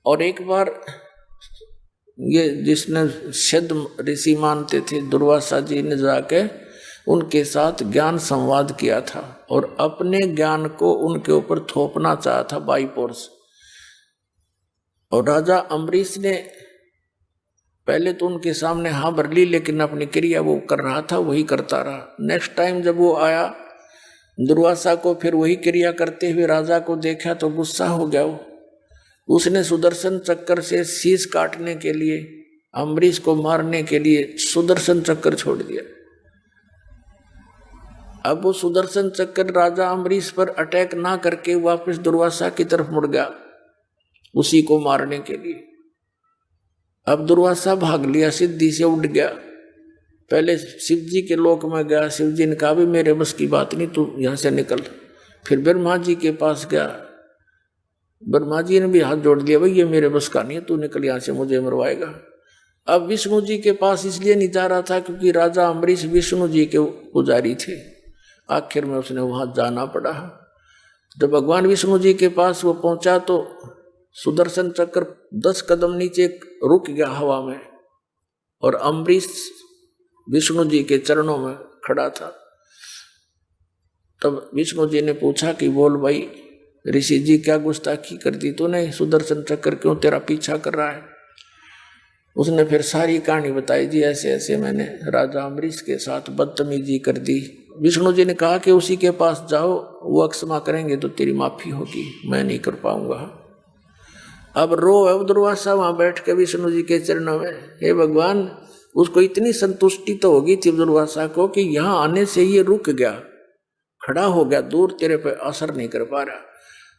और एक बार ये जिसने सिद्ध ऋषि मानते थे दुर्वासा जी ने जाके उनके साथ ज्ञान संवाद किया था और अपने ज्ञान को उनके ऊपर थोपना चाहा था बाई फोर्स। और राजा अम्बरीश ने पहले तो उनके सामने हाँ भर ली, लेकिन अपनी क्रिया वो कर रहा था वही करता रहा। नेक्स्ट टाइम जब वो आया दुर्वासा को फिर वही क्रिया करते हुए राजा को देखा तो गुस्सा हो गया वो। उसने सुदर्शन चक्कर से शीश काटने के लिए, अम्बरीश को मारने के लिए सुदर्शन चक्कर छोड़ दिया। अब वो सुदर्शन चक्कर राजा अम्बरीश पर अटैक ना करके वापस दुर्वासा की तरफ मुड़ गया उसी को मारने के लिए। अब दुर्वासा भाग लिया, सिद्धि से उड़ गया। पहले शिव जी के लोक में गया, शिव जी ने कहा भी मेरे बस की बात नहीं, तू यहाँ से निकल। फिर ब्रह्मा जी के पास गया, ब्रह्मा जी ने भी हाथ जोड़ दिया, भाई ये मेरे बस का नहीं है, तू निकल यहाँ से, मुझे मरवाएगा। अब विष्णु जी के पास इसलिए नहीं जा रहा था क्योंकि राजा अम्बरीश विष्णु जी के पुजारी थे। आखिर में उसने वहां जाना पड़ा। जब भगवान विष्णु जी के पास वो पहुंचा तो सुदर्शन चक्र 10 कदम नीचे रुक गया हवा में और अम्बरीश विष्णु जी के चरणों में खड़ा था। तब विष्णु जी ने पूछा कि बोल भाई ऋषि जी क्या गुस्ताखी कर दी तूने, सुदर्शन चक्र क्यों तेरा पीछा कर रहा है। उसने फिर सारी कहानी बताई, जी ऐसे ऐसे मैंने राजा अम्बरीश के साथ बदतमीजी कर दी। विष्णु जी ने कहा कि उसी के पास जाओ, वो क्षमा करेंगे तो तेरी माफी होगी, मैं नहीं कर पाऊंगा। अब रो दुर्वासा वहां बैठ के विष्णु जी के चरणों में, हे भगवान। उसको इतनी संतुष्टि तो होगी थी दुर्वासा को कि यहाँ आने से ये रुक गया, खड़ा हो गया, दूर तेरे पे असर नहीं कर पा रहा।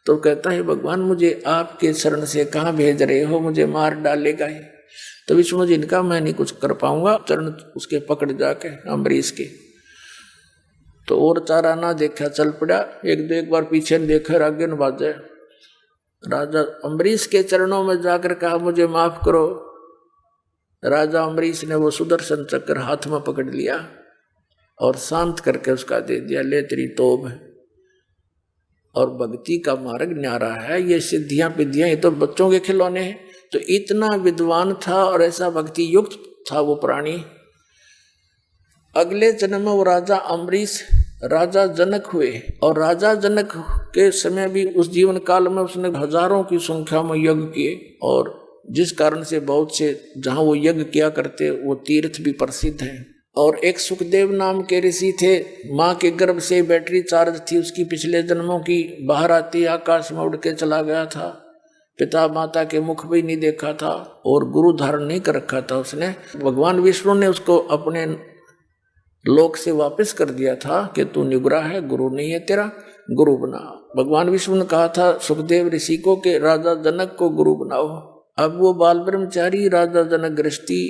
तो कहता है भगवान मुझे आपके शरण से कहाँ भेज रहे हो, मुझे मार डालेगा ही। तो विष्णु जी ने कहा मैं नहीं कुछ कर पाऊंगा, चरण उसके पकड़ जाके अम्बरीश के। तो और चारा ना देखा, चल पड़ा। एक बार पीछे न देखा, आगे न बाजे। राजा अम्बरीश के चरणों में जाकर कहा मुझे माफ करो। राजा अम्बरीश ने वो सुदर्शन चक्र हाथ में पकड़ लिया और शांत करके उसका दे दिया, ले तेरी तोब है। और भक्ति का मार्ग न्यारा है, ये सिद्धियां पिद्धियां ये तो बच्चों के खिलौने हैं। तो इतना विद्वान था और ऐसा भक्ति युक्त था वो प्राणी। अगले जन्म में वो राजा अम्बरीश राजा जनक हुए और राजा जनक के समय भी उस जीवन काल में उसने हजारों की संख्या में यज्ञ किए और जिस कारण से बहुत से जहां वो यज्ञ किया करते वो तीर्थ भी प्रसिद्ध हैं। और एक सुखदेव नाम के ऋषि थे, माँ के गर्भ से बैटरी चार्ज थी उसकी, पिछले जन्मों की, बाहर आती आकाश में उड़ के चला गया था, पिता माता के मुख भी नहीं देखा था और गुरु धारण नहीं कर रखा था उसने। भगवान विष्णु ने उसको अपने लोक से वापस कर दिया था कि तू निग्रह है, गुरु नहीं है तेरा, गुरु बना। भगवान विष्णु ने कहा था सुखदेव ऋषि को कि राजा जनक को गुरु बनाओ। अब वो बाल ब्रह्मचारी राजा जनक गृहस्थी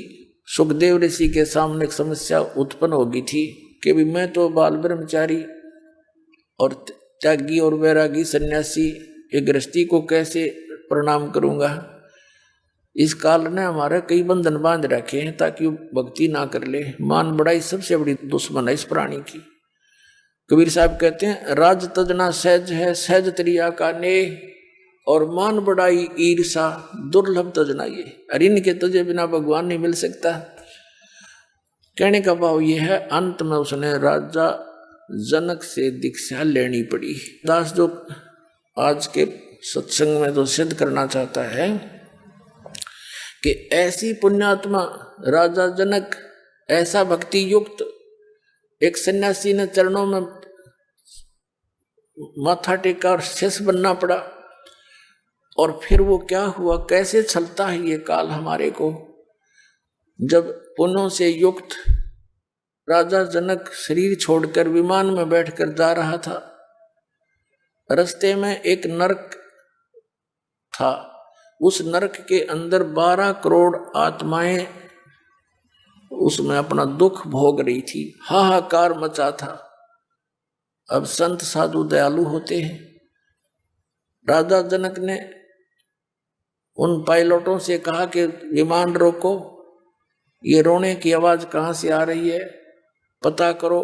सुखदेव ऋषि के सामने एक समस्या उत्पन्न हो गई थी कि भी मैं तो बाल ब्रह्मचारी और त्यागी और वैरागी सन्यासी एक गृहस्थी को कैसे प्रणाम करूंगा। इस काल ने हमारे कई बंधन बांध रखे हैं ताकि वो भक्ति ना कर ले। मान बड़ाई सबसे बड़ी दुश्मन है इस प्राणी की। कबीर साहब कहते हैं राज तजना सहज है, सहज त्रिया का ने, और मान बड़ाई ईर्षा दुर्लभ तजना ये। अरे इनके तजे बिना भगवान नहीं मिल सकता। कहने का भाव ये है, अंत में उसने राजा जनक से दीक्षा लेनी पड़ी। दास जो आज के सत्संग में तो सिद्ध करना चाहता है कि ऐसी पुण्यात्मा राजा जनक, ऐसा भक्ति युक्त एक सन्यासी ने चरणों में माथा टेका और शेष बनना पड़ा। और फिर वो क्या हुआ, कैसे चलता है ये काल हमारे को। जब पुण्यों से युक्त राजा जनक शरीर छोड़कर विमान में बैठकर जा रहा था, रास्ते में एक नरक था। उस नरक के अंदर 12 करोड़ आत्माएं उसमें अपना दुख भोग रही थी, हाहाकार मचा था। अब संत साधु दयालु होते हैं। राजा जनक ने उन पायलटों से कहा कि विमान रोको, ये रोने की आवाज कहाँ से आ रही है, पता करो।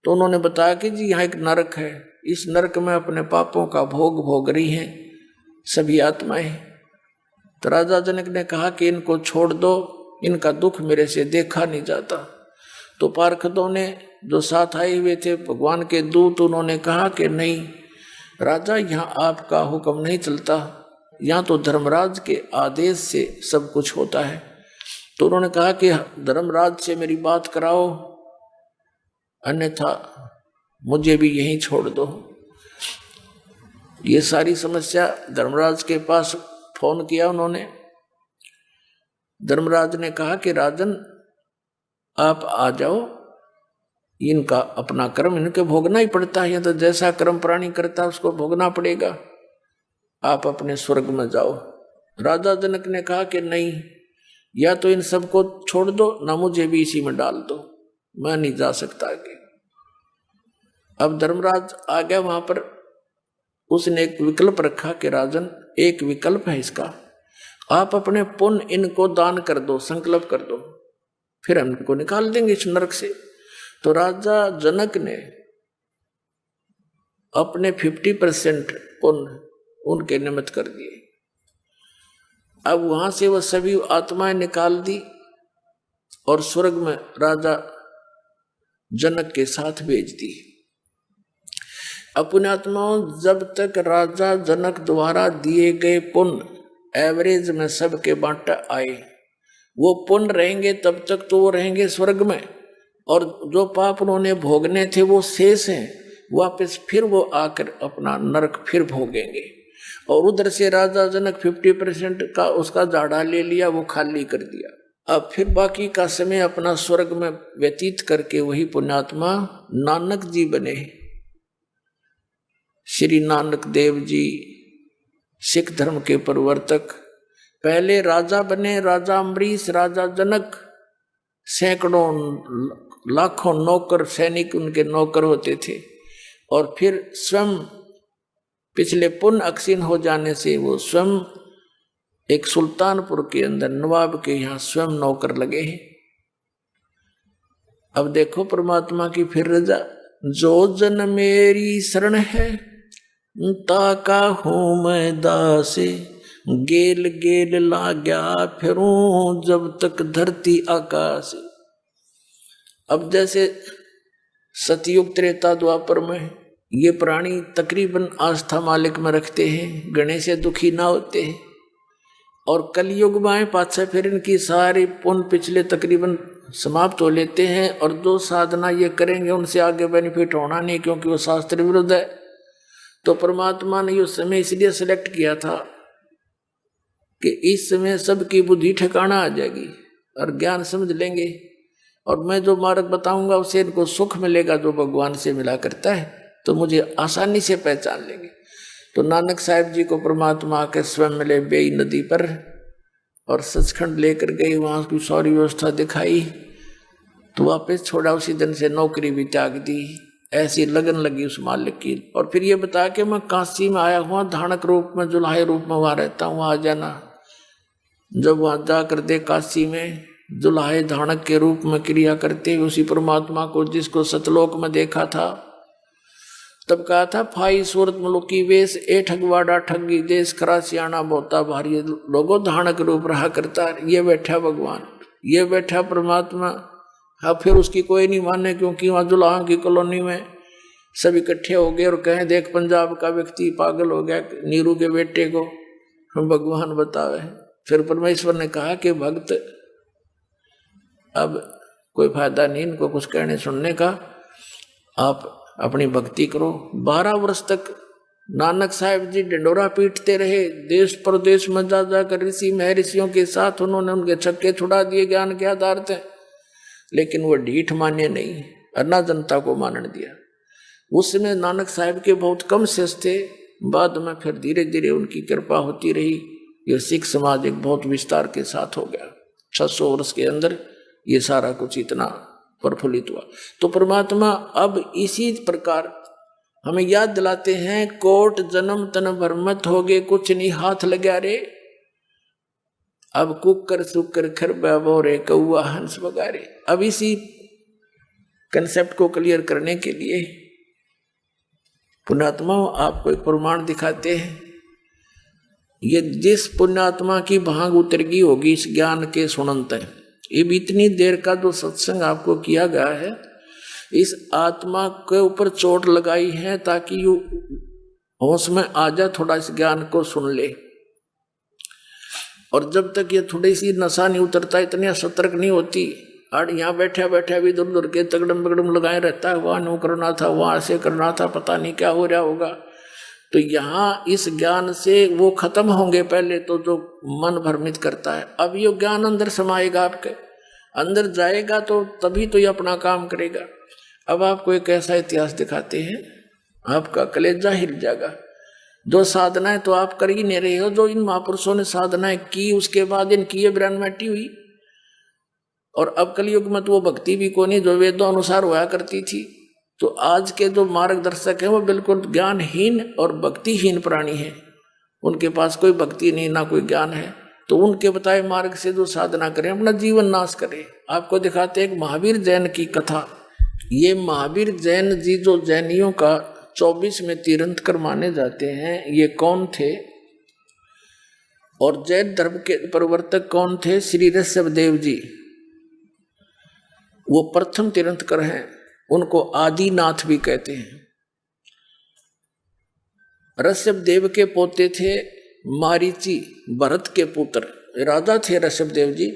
तो उन्होंने बताया कि जी यहाँ एक नरक है, इस नरक में अपने पापों का भोग भोग रही हैं सभी आत्माएं। तो राजा जनक ने कहा कि इनको छोड़ दो, इनका दुख मेरे से देखा नहीं जाता। तो पार्षदों ने जो साथ आए हुए थे भगवान के दूत, उन्होंने कहा कि नहीं राजा, यहाँ आपका हुक्म नहीं चलता, यहाँ तो धर्मराज के आदेश से सब कुछ होता है। तो उन्होंने कहा कि धर्मराज से मेरी बात कराओ, अन्यथा मुझे भी यहीं छोड़ दो। ये सारी समस्या धर्मराज के पास फोन किया उन्होंने। धर्मराज ने कहा कि राजन आप आ जाओ, इनका अपना कर्म इनके भोगना ही पड़ता है, तो जैसा कर्म प्राणी करता है उसको भोगना पड़ेगा, आप अपने स्वर्ग में जाओ। राजा जनक ने कहा कि नहीं, या तो इन सबको छोड़ दो, ना मुझे भी इसी में डाल दो, मैं नहीं जा सकता आगे। अब धर्मराज आ गया वहां पर। उसने एक विकल्प रखा कि राजन एक विकल्प है इसका, आप अपने पुण्य इनको दान कर दो, संकल्प कर दो, फिर हम इनको निकाल देंगे इस नरक से। तो राजा जनक ने अपने 50% पुण्य उनके निमित्त कर दिए। अब वहां से वह सभी आत्माएं निकाल दी और स्वर्ग में राजा जनक के साथ भेज दी। अपने आत्माओं, जब तक राजा जनक द्वारा दिए गए पुण्य एवरेज में सबके बांटा आए, वो पुण्य रहेंगे तब तक तो वो रहेंगे स्वर्ग में, और जो पाप उन्होंने भोगने थे वो शेष हैं, वापस फिर वो आकर अपना नरक फिर भोगेंगे। और उधर से राजा जनक 50% का उसका जाड़ा ले लिया, वो खाली कर दिया। अब फिर बाकी का समय अपना स्वर्ग में व्यतीत करके वही पुण्यात्मा नानक जी बने। श्री नानक देव जी सिख धर्म के प्रवर्तक पहले राजा बने, राजा अम्बरीश, राजा जनक, सैकड़ों लाखों नौकर सैनिक उनके नौकर होते थे। और फिर स्वयं पिछले पुण्य अक्षीण हो जाने से वो स्वयं एक सुल्तानपुर के अंदर नवाब के यहाँ स्वयं नौकर लगे हैं। अब देखो परमात्मा की फिर रजा, जो जन मेरी शरण है ताका हूँ मैं दासे, गेल गेल लाग्या फिरूं जब तक धरती आकाश। अब जैसे सतयुग त्रेता द्वापर में ये प्राणी तकरीबन आस्था मालिक में रखते हैं, गणेश से दुखी ना होते हैं, और कलयुग में पाछे फिर इनकी सारी पुण्य पिछले तकरीबन समाप्त हो लेते हैं, और जो साधना ये करेंगे उनसे आगे बेनिफिट होना नहीं, क्योंकि वो शास्त्र विरुद्ध है। तो परमात्मा ने उस समय इसलिए सिलेक्ट किया था कि इस समय सबकी बुद्धि ठिकाना आ जाएगी और ज्ञान समझ लेंगे, और मैं जो मार्ग बताऊंगा उससे इनको सुख मिलेगा जो भगवान से मिला करता है, तो मुझे आसानी से पहचान लेंगे। तो नानक साहिब जी को परमात्मा के स्वयं मिले बेई नदी पर, और सचखंड लेकर गए, वहाँ की सारी व्यवस्था दिखाई, तो वापस छोड़ा। उसी दिन से नौकरी भी त्याग दी। ऐसी लगन लगी उस मालिक की। और फिर ये बता कि मैं काशी में आया हुआ, धानक रूप में, जुलाहे रूप में वहाँ रहता हूँ, आ जाना। जब वहाँ जाकर दे काशी में जुलाहे धानक के रूप में क्रिया करते हुए उसी परमात्मा को जिसको सतलोक में देखा था, तब कहा था फाई सूरत मुलुकी वेश ए ठगवाड़ा ठगी देश खरा सियाना बोता भारी लोगों धानक रूप रहा करता। ये बैठा भगवान, ये बैठा परमात्मा। हाँ, फिर उसकी कोई नहीं माने, क्योंकि वहाँ जुलाहों की कॉलोनी में सब इकट्ठे हो गए और कहें देख पंजाब का व्यक्ति पागल हो गया, नीरू के बेटे को भगवान बतावे। फिर परमेश्वर ने कहा कि भक्त अब कोई फायदा नहीं इनको कुछ कहने सुनने का, आप अपनी भक्ति करो। 12 वर्ष तक नानक साहिब जी ढिंडोरा पीटते रहे, देश प्रदेश में जा जाकर ऋषि महर्षियों के साथ उन्होंने उनके छक्के छुड़ा दिए ज्ञान के आधार से, लेकिन वो ढीठ माने नहीं, अन्ना जनता को मानने दिया। उस समय नानक साहिब के बहुत कम शिष्य थे, बाद में फिर धीरे धीरे उनकी कृपा होती रही। ये सिख समाज एक बहुत विस्तार के साथ हो गया। 600 वर्ष के अंदर ये सारा कुछ इतना प्रफुल्लित हुआ। तो परमात्मा अब इसी प्रकार हमें याद दिलाते हैं, कोट जन्म तन भर मत होगे, कुछ नहीं हाथ लगा रे। अब कुकर सुकर खर बोरे कौआ हंस बगारे। अब इसी कंसेप्ट को क्लियर करने के लिए पुण्यात्मा आपको एक प्रमाण दिखाते हैं। ये जिस पुण्यात्मा की भांग उतरगी होगी इस ज्ञान के सुनंत है, ये भी इतनी देर का जो सत्संग आपको किया गया है, इस आत्मा के ऊपर चोट लगाई है ताकि यू होश में आ जा, थोड़ा इस ज्ञान को सुन ले। और जब तक ये थोड़ी सी नशा नहीं उतरता, इतनी सतर्क नहीं होती, और यहाँ बैठा बैठा भी इधर उधर के तगड़म बगड़म लगाए रहता है, वहाँ नो करना था, वहाँ ऐसे करना था, पता नहीं क्या हो रहा होगा। तो यहाँ इस ज्ञान से वो खत्म होंगे पहले तो जो मन भ्रमित करता है। अब ये ज्ञान अंदर समाएगा, आपके अंदर जाएगा तो तभी तो ये अपना काम करेगा। अब आपको एक ऐसा इतिहास दिखाते हैं, आपका कलेजा हिल जाएगा। जो साधनाएं तो आप कर ही नहीं रहे हो, जो इन महापुरुषों ने साधनाएं की उसके बाद इनकी ये ब्रह्मटी हुई। और अब कलयुग में तो वो भक्ति भी को नहीं जो वेदों अनुसार हुआ करती थी। तो आज के जो मार्गदर्शक हैं वो बिल्कुल ज्ञानहीन और भक्तिहीन प्राणी हैं, उनके पास कोई भक्ति नहीं ना कोई ज्ञान है। तो उनके बताए मार्ग से जो साधना करें, अपना जीवन नाश करें। आपको दिखाते हैं एक महावीर जैन की कथा। ये महावीर जैन जी जो जैनियों का 24 में तीर्थंकर माने जाते हैं, ये कौन थे और जैन धर्म के प्रवर्तक कौन थे? श्री ऋषभदेव जी, वो प्रथम तीर्थंकर हैं, उनको आदिनाथ भी कहते हैं। ऋषभदेव के पोते थे मारीची, भरत के पुत्र राजा थे ऋषभदेव जी।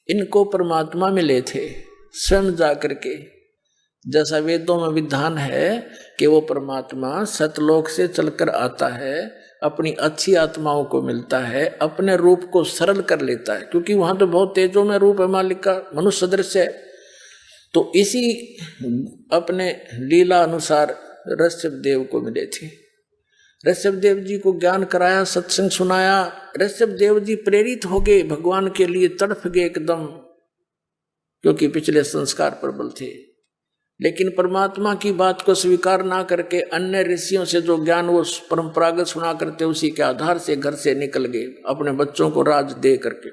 इनको परमात्मा मिले थे स्वयं जाकर के, जैसा वेदों में विधान है कि वो परमात्मा सतलोक से चलकर आता है, अपनी अच्छी आत्माओं को मिलता है, अपने रूप को सरल कर लेता है, क्योंकि वहां तो बहुत तेजों में रूप है मालिक का, मनुष्य सदृश है। तो इसी अपने लीला अनुसार ऋषभदेव को मिले थे। ऋषभदेव जी को ज्ञान कराया, सत्संग सुनाया। ऋषभदेव जी प्रेरित हो गए भगवान के लिए, तड़फ गए एकदम, क्योंकि पिछले संस्कार प्रबल थे। लेकिन परमात्मा की बात को स्वीकार ना करके अन्य ऋषियों से जो ज्ञान वो परंपरागत सुना करते, उसी के आधार से घर से निकल गए अपने बच्चों को राज दे करके।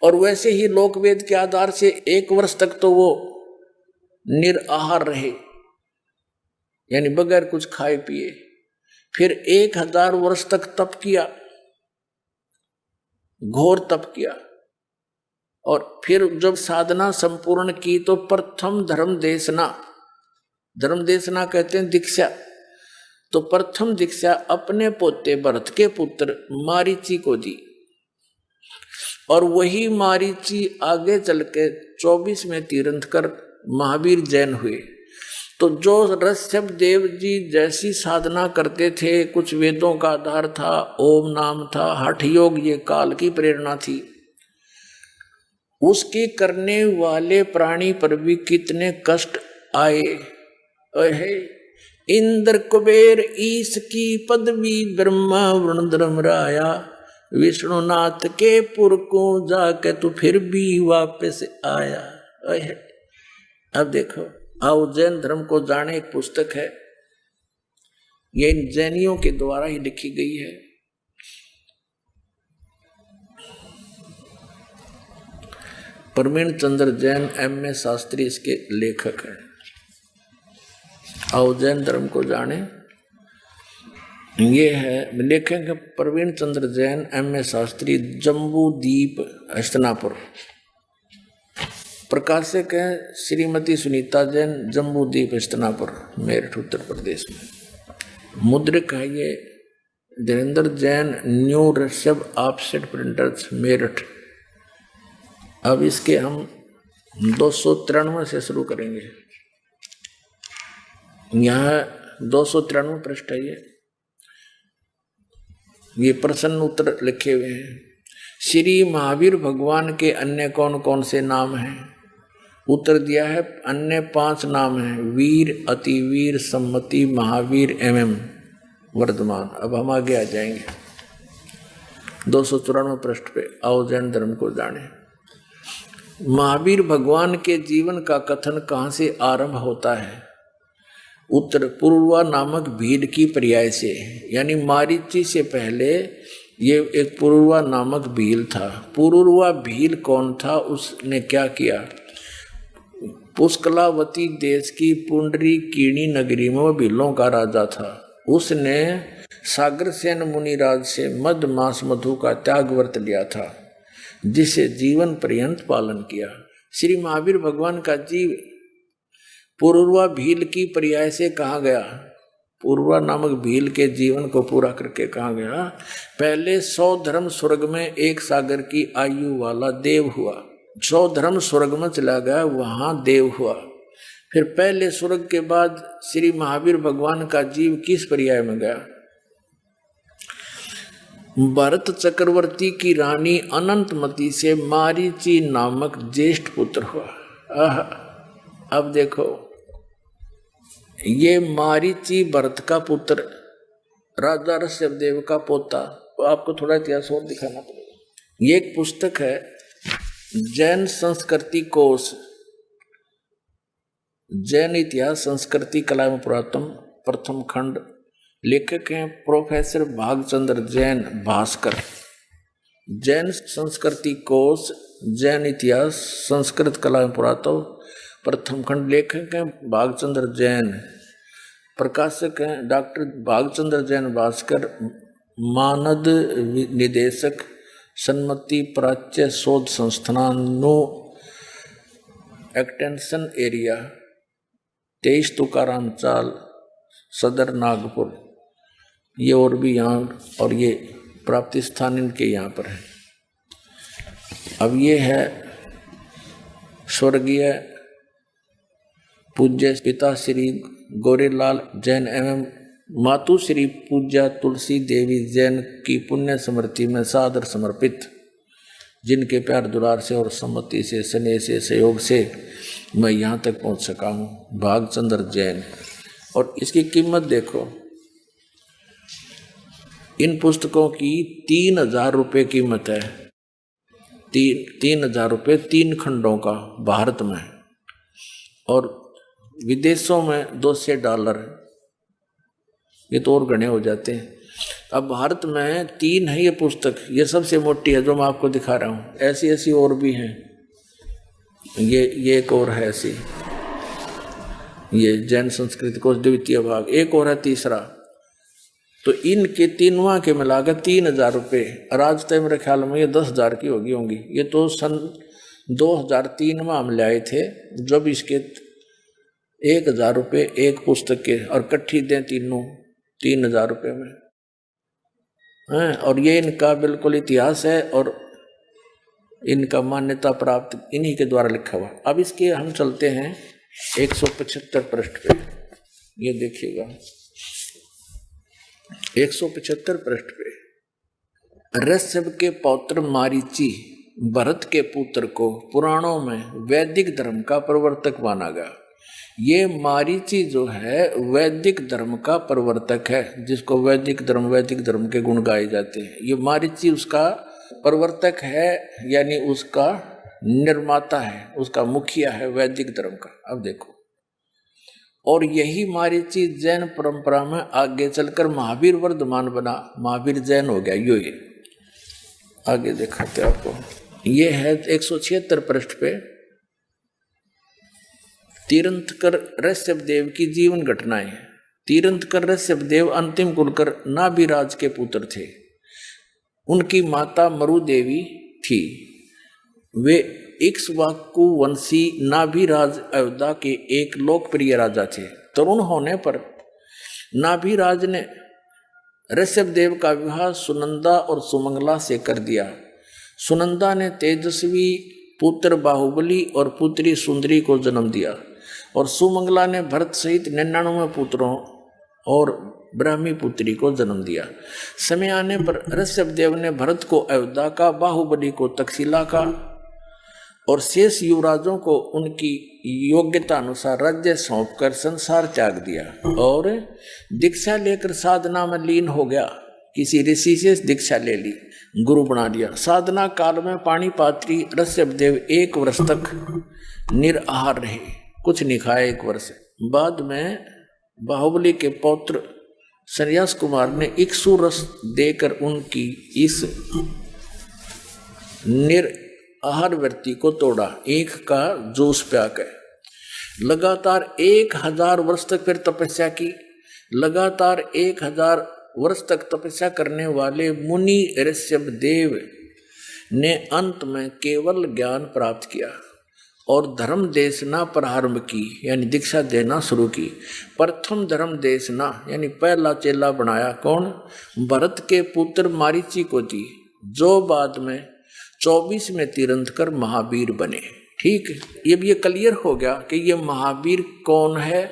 और वैसे ही लोकवेद के आधार से 1 वर्ष तक तो वो निराहार रहे, यानी बगैर कुछ खाए पिए। फिर 1000 वर्ष तक तप किया, घोर तप किया। और फिर जब साधना संपूर्ण की तो प्रथम धर्म देशना कहते हैं दीक्षा। तो प्रथम दीक्षा अपने पोते भरत के पुत्र मारीची को दी, और वही मारीची आगे चल के 24 में तीर्थंकर महावीर जैन हुए। तो जो ऋषभदेव जी जैसी साधना करते थे, कुछ वेदों का आधार था, ओम नाम था, हठ योग ये काल की प्रेरणा थी, उसके करने वाले प्राणी पर भी कितने कष्ट आए। इंद्र कुबेर ईश की पदवी, ब्रह्मा वरुण धर्मराया, विष्णुनाथ के पुर को जाके तू फिर भी वापस आया। अब देखो, आओ जैन धर्म को जाने, एक पुस्तक है, ये इन जैनियों के द्वारा ही लिखी गई है। प्रवीण चंद्र जैन M.A. शास्त्री इसके लेखक हैं। आओ जैन धर्म को जाने, ये है लेखक प्रवीण चंद्र जैन M.A. शास्त्री, जम्बू द्वीप हस्तिनापुर। प्रकाशक है श्रीमती सुनीता जैन, जम्बूद्वीप हस्तिनापुर, मेरठ उत्तर प्रदेश में। मुद्रिक है ये Dhirendra Jain, new Rishabh offset printers, Meerut. अब इसके हम 293 से शुरू करेंगे। यहाँ 293 पृष्ठ है ये प्रश्न उत्तर लिखे हुए हैं। श्री महावीर भगवान के अन्य कौन कौन से नाम हैं? उत्तर दिया है अन्य 5 नाम हैं, वीर, अतिवीर, सम्मति, महावीर एवं वर्धमान। अब हम आगे आ जाएंगे 294 पृष्ठ पे। आओ जैन धर्म को जाने। महावीर भगवान के जीवन का कथन कहाँ से आरंभ होता है? उत्तर पूर्वा नामक भील की पर्याय से, यानी मारीची से पहले ये एक पूर्वा नामक भील था। पूर्वा भील कौन था? उसने क्या किया? पुष्कलावती देश की पुंडरी कीणी नगरी में वह भीलों का राजा था। उसने सागरसेन मुनिराज से मद मास मधु का त्याग व्रत लिया था, जिसे जीवन पर्यंत पालन किया। श्री महावीर भगवान का जीव पूर्वा भील की पर्याय से कहा गया? पूर्वा नामक भील के जीवन को पूरा करके कहा गया। पहले 100 धर्म स्वर्ग में एक सागर की आयु वाला देव हुआ। 100 धर्म स्वर्ग में चला गया, वहां देव हुआ। फिर पहले स्वर्ग के बाद श्री महावीर भगवान का जीव किस पर्याय में गया? भरत चक्रवर्ती की रानी अनंतमती से मारीची नामक ज्येष्ठ पुत्र हुआ। अब देखो, ये मारीची भरत का पुत्र, राजा ऋषभदेव का पोता। तो आपको थोड़ा इतिहास और दिखाना पड़ेगा। ये एक पुस्तक है जैन संस्कृति कोश, जैन इतिहास संस्कृति कला एवं पुरातन, प्रथम खंड। लेखक हैं प्रोफेसर भागचंद्र जैन, भास्कर। जैन संस्कृति कोश, जैन इतिहास संस्कृत कला एवं पुरातन, प्रथम खंड। लेखक हैं भागचंद्र जैन, प्रकाशक हैं डॉक्टर भागचंद्र जैन, भास्कर। मानद निदेशक सन्मति प्राच्य शोध संस्थान, नो एक्सटेंशन एरिया, 23 तुकाराम चाल, सदर नागपुर। ये और भी यहाँ, और ये प्राप्ति स्थान इनके यहाँ पर है। अब ये है स्वर्गीय पूज्य पिता श्री गौरीलाल जैन एवं मातु श्री पूज्या तुलसी देवी जैन की पुण्य स्मृति में सादर समर्पित, जिनके प्यार दुलार से और सम्मति से, स्नेह से, सहयोग से मैं यहाँ तक पहुँच सका हूँ। भागचंद्र जैन। और इसकी कीमत देखो, इन पुस्तकों की 3000 रुपये कीमत है। 3000 रुपये 3 खंडों का भारत में, और विदेशों में $200। ये तो और गणे हो जाते हैं। अब भारत में 3 है ये पुस्तक, ये सबसे मोटी है जो मैं आपको दिखा रहा हूँ। ऐसी ऐसी और भी हैं, ये एक और है ऐसी, ये जैन संस्कृति कोश द्वितीय भाग। एक और है तीसरा। तो इनके तीनों के मिलाकर 3000 रुपये। आज तक मेरे ख्याल में ये 10,000 की होंगी। ये तो सन 2003 में हम ले आए थे, जब इसके 1000 रुपये एक पुस्तक के, और इकट्ठी दें तीनों 3000 रुपये में हैं। और ये इनका बिल्कुल इतिहास है, और इनका मान्यता प्राप्त इन्हीं के द्वारा लिखा हुआ। अब इसके हम चलते हैं 175 पृष्ठ पे। ये देखिएगा 175 पृष्ठ पे। ऋषभ के पौत्र मारीची भरत के पुत्र को पुराणों में वैदिक धर्म का प्रवर्तक माना गया। ये मारीची जो है वैदिक धर्म का प्रवर्तक है, जिसको वैदिक धर्म के गुण गाए जाते हैं। ये मारीची उसका प्रवर्तक है, यानी उसका निर्माता है, उसका मुखिया है वैदिक धर्म का। अब देखो, और यही मारीची जैन परंपरा में आगे चलकर महावीर वर्धमान बना, महावीर जैन हो गया। यो ये आगे दिखाते आपको। ये है 176 पृष्ठ पे तीर्थंकर ऋषभदेव की जीवन घटनाएं। तीर्थंकर ऋषभदेव अंतिम कुलकर नाभिराज के पुत्र थे। उनकी माता मरु देवी थी। वे इक्ष्वाकु वंशी नाभिराज अयोध्या के एक लोकप्रिय राजा थे। तरुण होने पर नाभिराज ने ऋषभदेव का विवाह सुनंदा और सुमंगला से कर दिया। सुनंदा ने तेजस्वी पुत्र बाहुबली और पुत्री सुंदरी को जन्म दिया और सुमंगला ने भरत सहित 99 पुत्रों और ब्राह्मी पुत्री को जन्म दिया। समय आने पर ऋषभदेव ने भरत को अयोध्या का, बाहुबली को तक्षशिला का और शेष युवराजों को उनकी योग्यता अनुसार राज्य सौंपकर संसार त्याग दिया और दीक्षा लेकर साधना में लीन हो गया। किसी ऋषि से दीक्षा ले ली, गुरु बना लिया। साधना काल में पाणिपात्री ऋषभदेव 1 वर्ष तक निराहार रहे, कुछ नहीं खाया 1 वर्ष। बाद में बाहुबली के पौत्र संन्यास कुमार ने इक्ष्वाकु रस देकर उनकी इस निराहार वृत्ति को तोड़ा, ईख का जूस प्याकर। लगातार 1000 वर्ष तक फिर तपस्या की। लगातार 1000 वर्ष तक तपस्या करने वाले मुनि ऋषभदेव ने अंत में केवल ज्ञान प्राप्त किया और धर्म देशना प्रारंभ की, यानी दीक्षा देना शुरू की। प्रथम धर्म देशना यानी पहला चेला बनाया कौन? भरत के पुत्र मारीची को दी, जो बाद में 24 में तीर्थंकर महावीर बने। ठीक, ये क्लियर हो गया कि ये महावीर कौन है।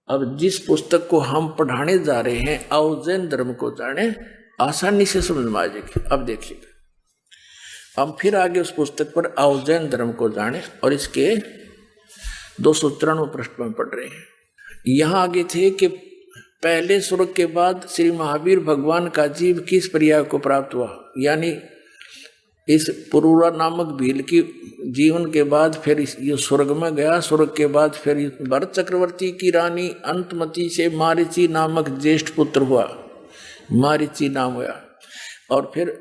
अब जिस पुस्तक को हम पढ़ाने जा रहे हैं, आओ जैन धर्म को जाने, आसानी से समझ में आ जाएगी। अब देखिए, हम फिर आगे उस पुस्तक पर आओ जैन धर्म को जाने और इसके 293 पृष्ठ में पढ़ रहे हैं। यहाँ आगे थे कि पहले स्वर्ग के बाद श्री महावीर भगवान का जीव किस प्रिया को प्राप्त हुआ, यानी इस पुरूरा नामक भील की जीवन के बाद फिर ये स्वर्ग में गया। स्वर्ग के बाद फिर भरत चक्रवर्ती की रानी अंतमती से मारीची नामक ज्येष्ठ पुत्र हुआ, मारीची नाम हुआ। और फिर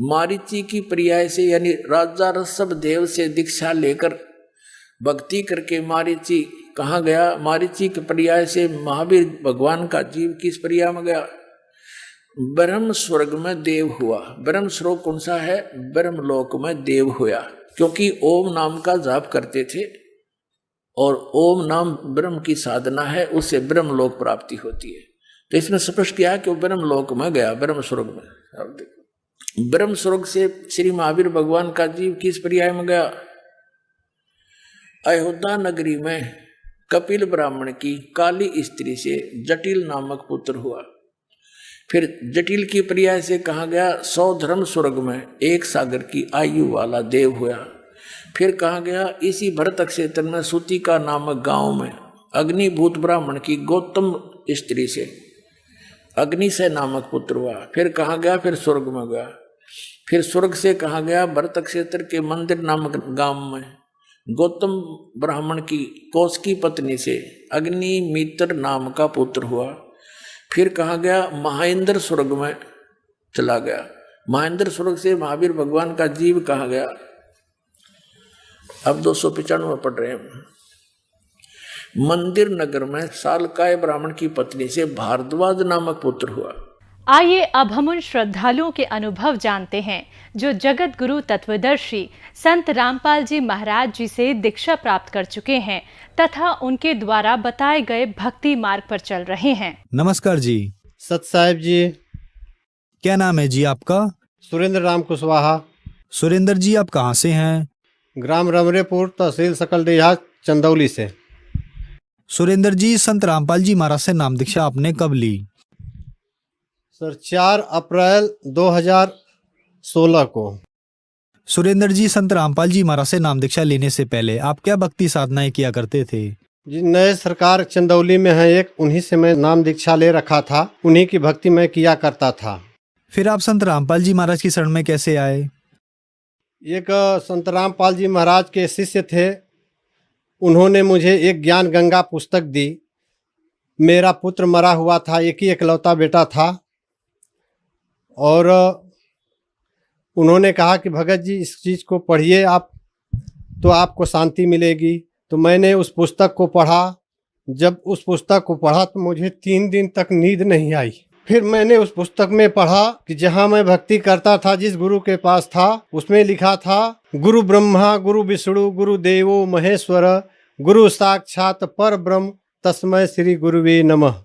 मारीची की प्रिया से यानी राजा ऋषभदेव से दीक्षा लेकर भक्ति करके मारीची कहाँ गया? मारीची की प्रिया से महावीर भगवान का जीव किस प्रिया में गया? ब्रह्म स्वर्ग में देव हुआ। ब्रह्म स्वर्ग कौन सा है? ब्रह्मलोक में देव हुआ, क्योंकि ओम नाम का जाप करते थे और ओम नाम ब्रह्म की साधना है, उससे ब्रह्मलोक प्राप्ति होती है। तो इसमें स्पष्ट किया कि वो ब्रह्मलोक में गया, ब्रह्म स्वर्ग में। अब देखो, ब्रह्म स्वर्ग से श्री महावीर भगवान का जीव किस पर्याय में गया? अयोध्या नगरी में कपिल ब्राह्मण की काली स्त्री से जटिल नामक पुत्र हुआ। फिर जटिल की पर्याय से कहा गया 100 धर्म स्वर्ग में 1 सागर की आयु वाला देव हुआ। फिर कहा गया इसी भरत क्षेत्र में सूतिका नामक गांव में अग्निभूत ब्राह्मण की गौतम स्त्री से अग्निशय नामक पुत्र हुआ। फिर कहा गया फिर स्वर्ग में गया। फिर स्वर्ग से कहा गया भरत क्षेत्र के मंदिर नामक गांव में गौतम ब्राह्मण की कौश की पत्नी से अग्निमित्र नाम का पुत्र हुआ। फिर कहा गया महेंद्र स्वर्ग में चला गया। महेंद्र स्वर्ग से महावीर भगवान का जीव कहा गया। अब 295 पढ़ रहे हैं। मंदिर नगर में सालकाय ब्राह्मण की पत्नी से भारद्वाज नामक पुत्र हुआ।
आइए अब हम उन श्रद्धालुओं के अनुभव जानते हैं जो जगत गुरु तत्वदर्शी संत रामपाल जी महाराज जी से दीक्षा प्राप्त कर चुके हैं तथा उनके द्वारा बताए गए भक्ति मार्ग पर चल रहे हैं।
नमस्कार जी।
सत साहिब जी।
क्या नाम है जी आपका?
सुरेंद्र राम कुशवाहा।
सुरेंद्र जी, आप कहाँ से हैं?
ग्राम रमरेपुर, तहसील सकलडीहा, चंदौली से।
सुरेंद्र जी, संत रामपाल जी महाराज से नाम दीक्षा आपने कब ली?
सर 4 अप्रैल 2016 को।
सुरेंद्र जी, संत रामपाल जी महाराज से नाम दीक्षा लेने से पहले आप क्या भक्ति साधनाएं किया करते थे?
जी, नए सरकार चंदौली में है एक, उन्हीं से मैं नाम दीक्षा ले रखा था, उन्हीं की भक्ति मैं किया करता था।
फिर आप संत रामपाल जी महाराज की शरण में कैसे आए?
एक संत रामपाल जी महाराज के शिष्य थे, उन्होंने मुझे एक ज्ञान गंगा पुस्तक दी। मेरा पुत्र मरा हुआ था, एक ही इकलौता बेटा था, और उन्होंने कहा कि भगत जी इस चीज़ को पढ़िए आप, तो आपको शांति मिलेगी। तो मैंने उस पुस्तक को पढ़ा। जब उस पुस्तक को पढ़ा तो मुझे 3 दिन तक नींद नहीं आई। फिर मैंने उस पुस्तक में पढ़ा कि जहाँ मैं भक्ति करता था, जिस गुरु के पास था, उसमें लिखा था गुरु ब्रह्मा गुरु विष्णु गुरु देवो महेश्वर गुरु साक्षात पर ब्रह्म तस्मै श्री गुरुवे नमः।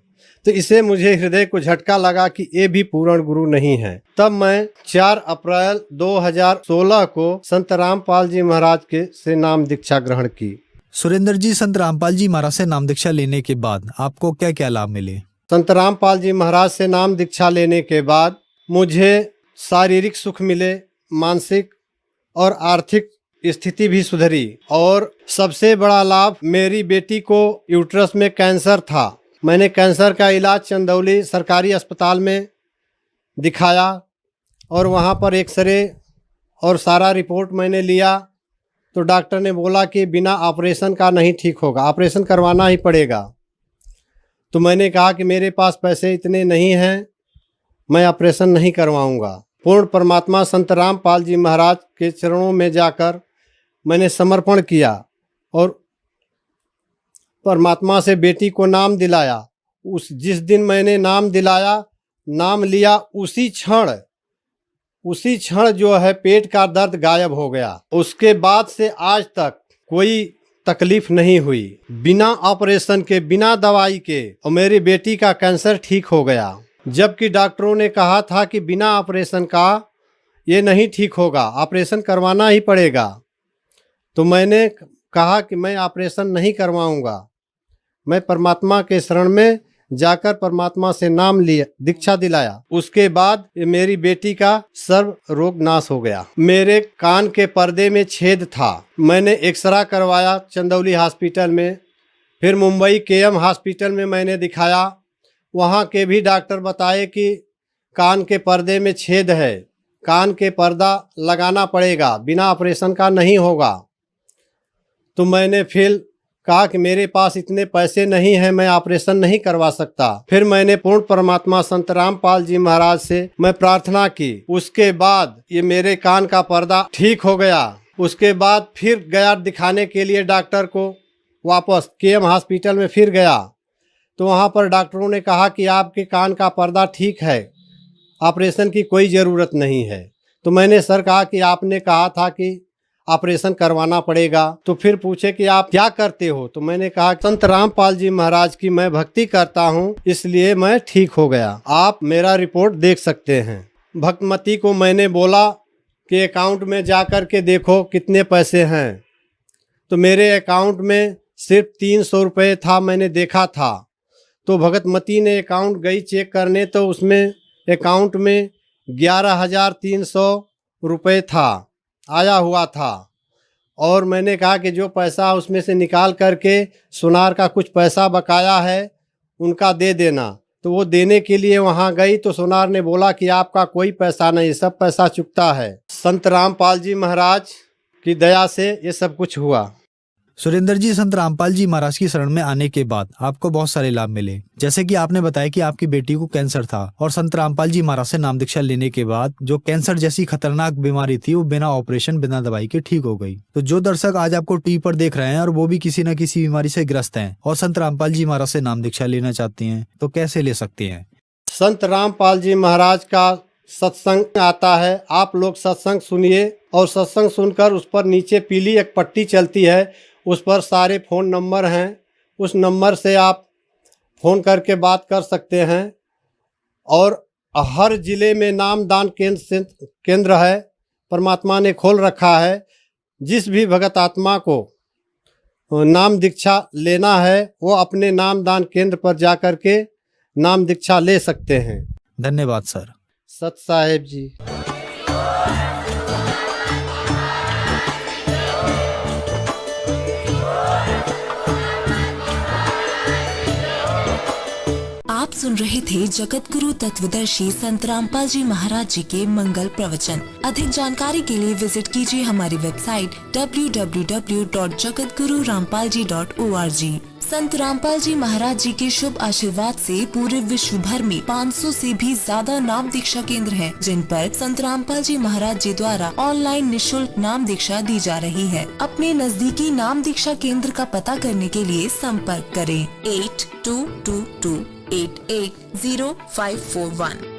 तो इसे मुझे हृदय को झटका लगा कि ये भी पूर्ण गुरु नहीं है। तब मैं 4 अप्रैल 2016 को संत रामपाल जी महाराज के से नाम दीक्षा ग्रहण की।
सुरेंद्र जी, संत रामपाल जी महाराज से नाम दीक्षा लेने के बाद आपको क्या क्या लाभ मिले?
संत रामपाल जी महाराज से नाम दीक्षा लेने के बाद मुझे शारीरिक सुख मिले, मानसिक और आर्थिक स्थिति भी सुधरी, और सबसे बड़ा लाभ, मेरी बेटी को यूट्रस में कैंसर था। मैंने कैंसर का इलाज चंदौली सरकारी अस्पताल में दिखाया और वहाँ पर एक्सरे और सारा रिपोर्ट मैंने लिया, तो डॉक्टर ने बोला कि बिना ऑपरेशन का नहीं ठीक होगा, ऑपरेशन करवाना ही पड़ेगा। तो मैंने कहा कि मेरे पास पैसे इतने नहीं हैं, मैं ऑपरेशन नहीं करवाऊंगा। पूर्ण परमात्मा संत रामपाल जी महाराज के चरणों में जाकर मैंने समर्पण किया और परमात्मा से बेटी को नाम दिलाया। जिस दिन मैंने नाम दिलाया, नाम लिया, उसी क्षण जो है पेट का दर्द गायब हो गया। उसके बाद से आज तक कोई तकलीफ नहीं हुई, बिना ऑपरेशन के, बिना दवाई के, और मेरी बेटी का कैंसर ठीक हो गया। जबकि डॉक्टरों ने कहा था कि बिना ऑपरेशन का ये नहीं ठीक होगा, ऑपरेशन करवाना ही पड़ेगा। तो मैंने कहा कि मैं ऑपरेशन नहीं करवाऊंगा, मैं परमात्मा के शरण में जाकर परमात्मा से नाम लिया, दीक्षा दिलाया। उसके बाद मेरी बेटी का सर्व रोग नाश हो गया। मेरे कान के पर्दे में छेद था, मैंने एक्सरा करवाया चंदौली हॉस्पिटल में, फिर मुंबई केएम हॉस्पिटल में मैंने दिखाया। वहाँ के भी डॉक्टर बताए कि कान के पर्दे में छेद है, कान के पर्दा लगाना पड़ेगा, बिना ऑपरेशन का नहीं होगा। तो मैंने फिर कहा कि मेरे पास इतने पैसे नहीं हैं, मैं ऑपरेशन नहीं करवा सकता। फिर मैंने पूर्ण परमात्मा संत रामपाल जी महाराज से मैं प्रार्थना की। उसके बाद ये मेरे कान का पर्दा ठीक हो गया। उसके बाद फिर गया दिखाने के लिए डॉक्टर को, वापस केएम हॉस्पिटल में फिर गया, तो वहाँ पर डॉक्टरों ने कहा कि आपके कान का पर्दा ठीक है, ऑपरेशन की कोई ज़रूरत नहीं है। तो मैंने सर कहा कि आपने कहा था कि ऑपरेशन करवाना पड़ेगा। तो फिर पूछे कि आप क्या करते हो? तो मैंने कहा संत रामपाल जी महाराज की मैं भक्ति करता हूँ, इसलिए मैं ठीक हो गया। आप मेरा रिपोर्ट देख सकते हैं। भक्तमती को मैंने बोला कि अकाउंट में जा कर के देखो कितने पैसे हैं। तो मेरे अकाउंट में सिर्फ 300 रुपये था, मैंने देखा था। तो भगतमती ने अकाउंट गई चेक करने, तो उसमें अकाउंट में 11,300 रुपये था, आया हुआ था। और मैंने कहा कि जो पैसा उसमें से निकाल करके सुनार का कुछ पैसा बकाया है उनका दे देना। तो वो देने के लिए वहाँ गई, तो सुनार ने बोला कि आपका कोई पैसा नहीं, सब पैसा चुकता है। संत रामपाल जी महाराज की दया से ये सब कुछ हुआ।
सुरेंद्र जी, संत रामपाल जी महाराज की शरण में आने के बाद आपको बहुत सारे लाभ मिले, जैसे कि आपने बताया कि आपकी बेटी को कैंसर था और संत रामपाल जी महाराज से नाम दीक्षा लेने के बाद जो कैंसर जैसी खतरनाक बीमारी थी वो बिना ऑपरेशन, बिना दवाई के ठीक हो गई। तो जो दर्शक आज आपको टीवी पर देख रहे हैं और वो भी किसी न किसी बीमारी से ग्रस्त हैं और संत रामपाल जी महाराज से नाम दीक्षा लेना चाहते हैं, तो कैसे ले सकते हैं?
संत रामपाल जी महाराज का सत्संग आता है, आप लोग सत्संग सुनिए और सत्संग सुनकर उस पर नीचे पीली एक पट्टी चलती है, उस पर सारे फ़ोन नंबर हैं, उस नंबर से आप फ़ोन करके बात कर सकते हैं। और हर ज़िले में नामदान केंद्र है, परमात्मा ने खोल रखा है। जिस भी भगत आत्मा को नाम दीक्षा लेना है वो अपने नामदान केंद्र पर जा कर के नाम दीक्षा ले सकते हैं।
धन्यवाद सर।
सत साहेब जी।
आप सुन रहे थे जगत गुरु तत्वदर्शी संत रामपाल जी महाराज जी के मंगल प्रवचन। अधिक जानकारी के लिए विजिट कीजिए हमारी वेबसाइट www.jagatgururampalji.org। संत रामपाल जी महाराज जी के शुभ आशीर्वाद से पूरे विश्व भर में 500 से भी ज्यादा नाम दीक्षा केंद्र हैं, जिन पर संत रामपाल जी महाराज जी द्वारा ऑनलाइन निशुल्क नाम दीक्षा दी जा रही है। अपने नजदीकी नाम दीक्षा केंद्र का पता करने के लिए संपर्क करें 8222 880541।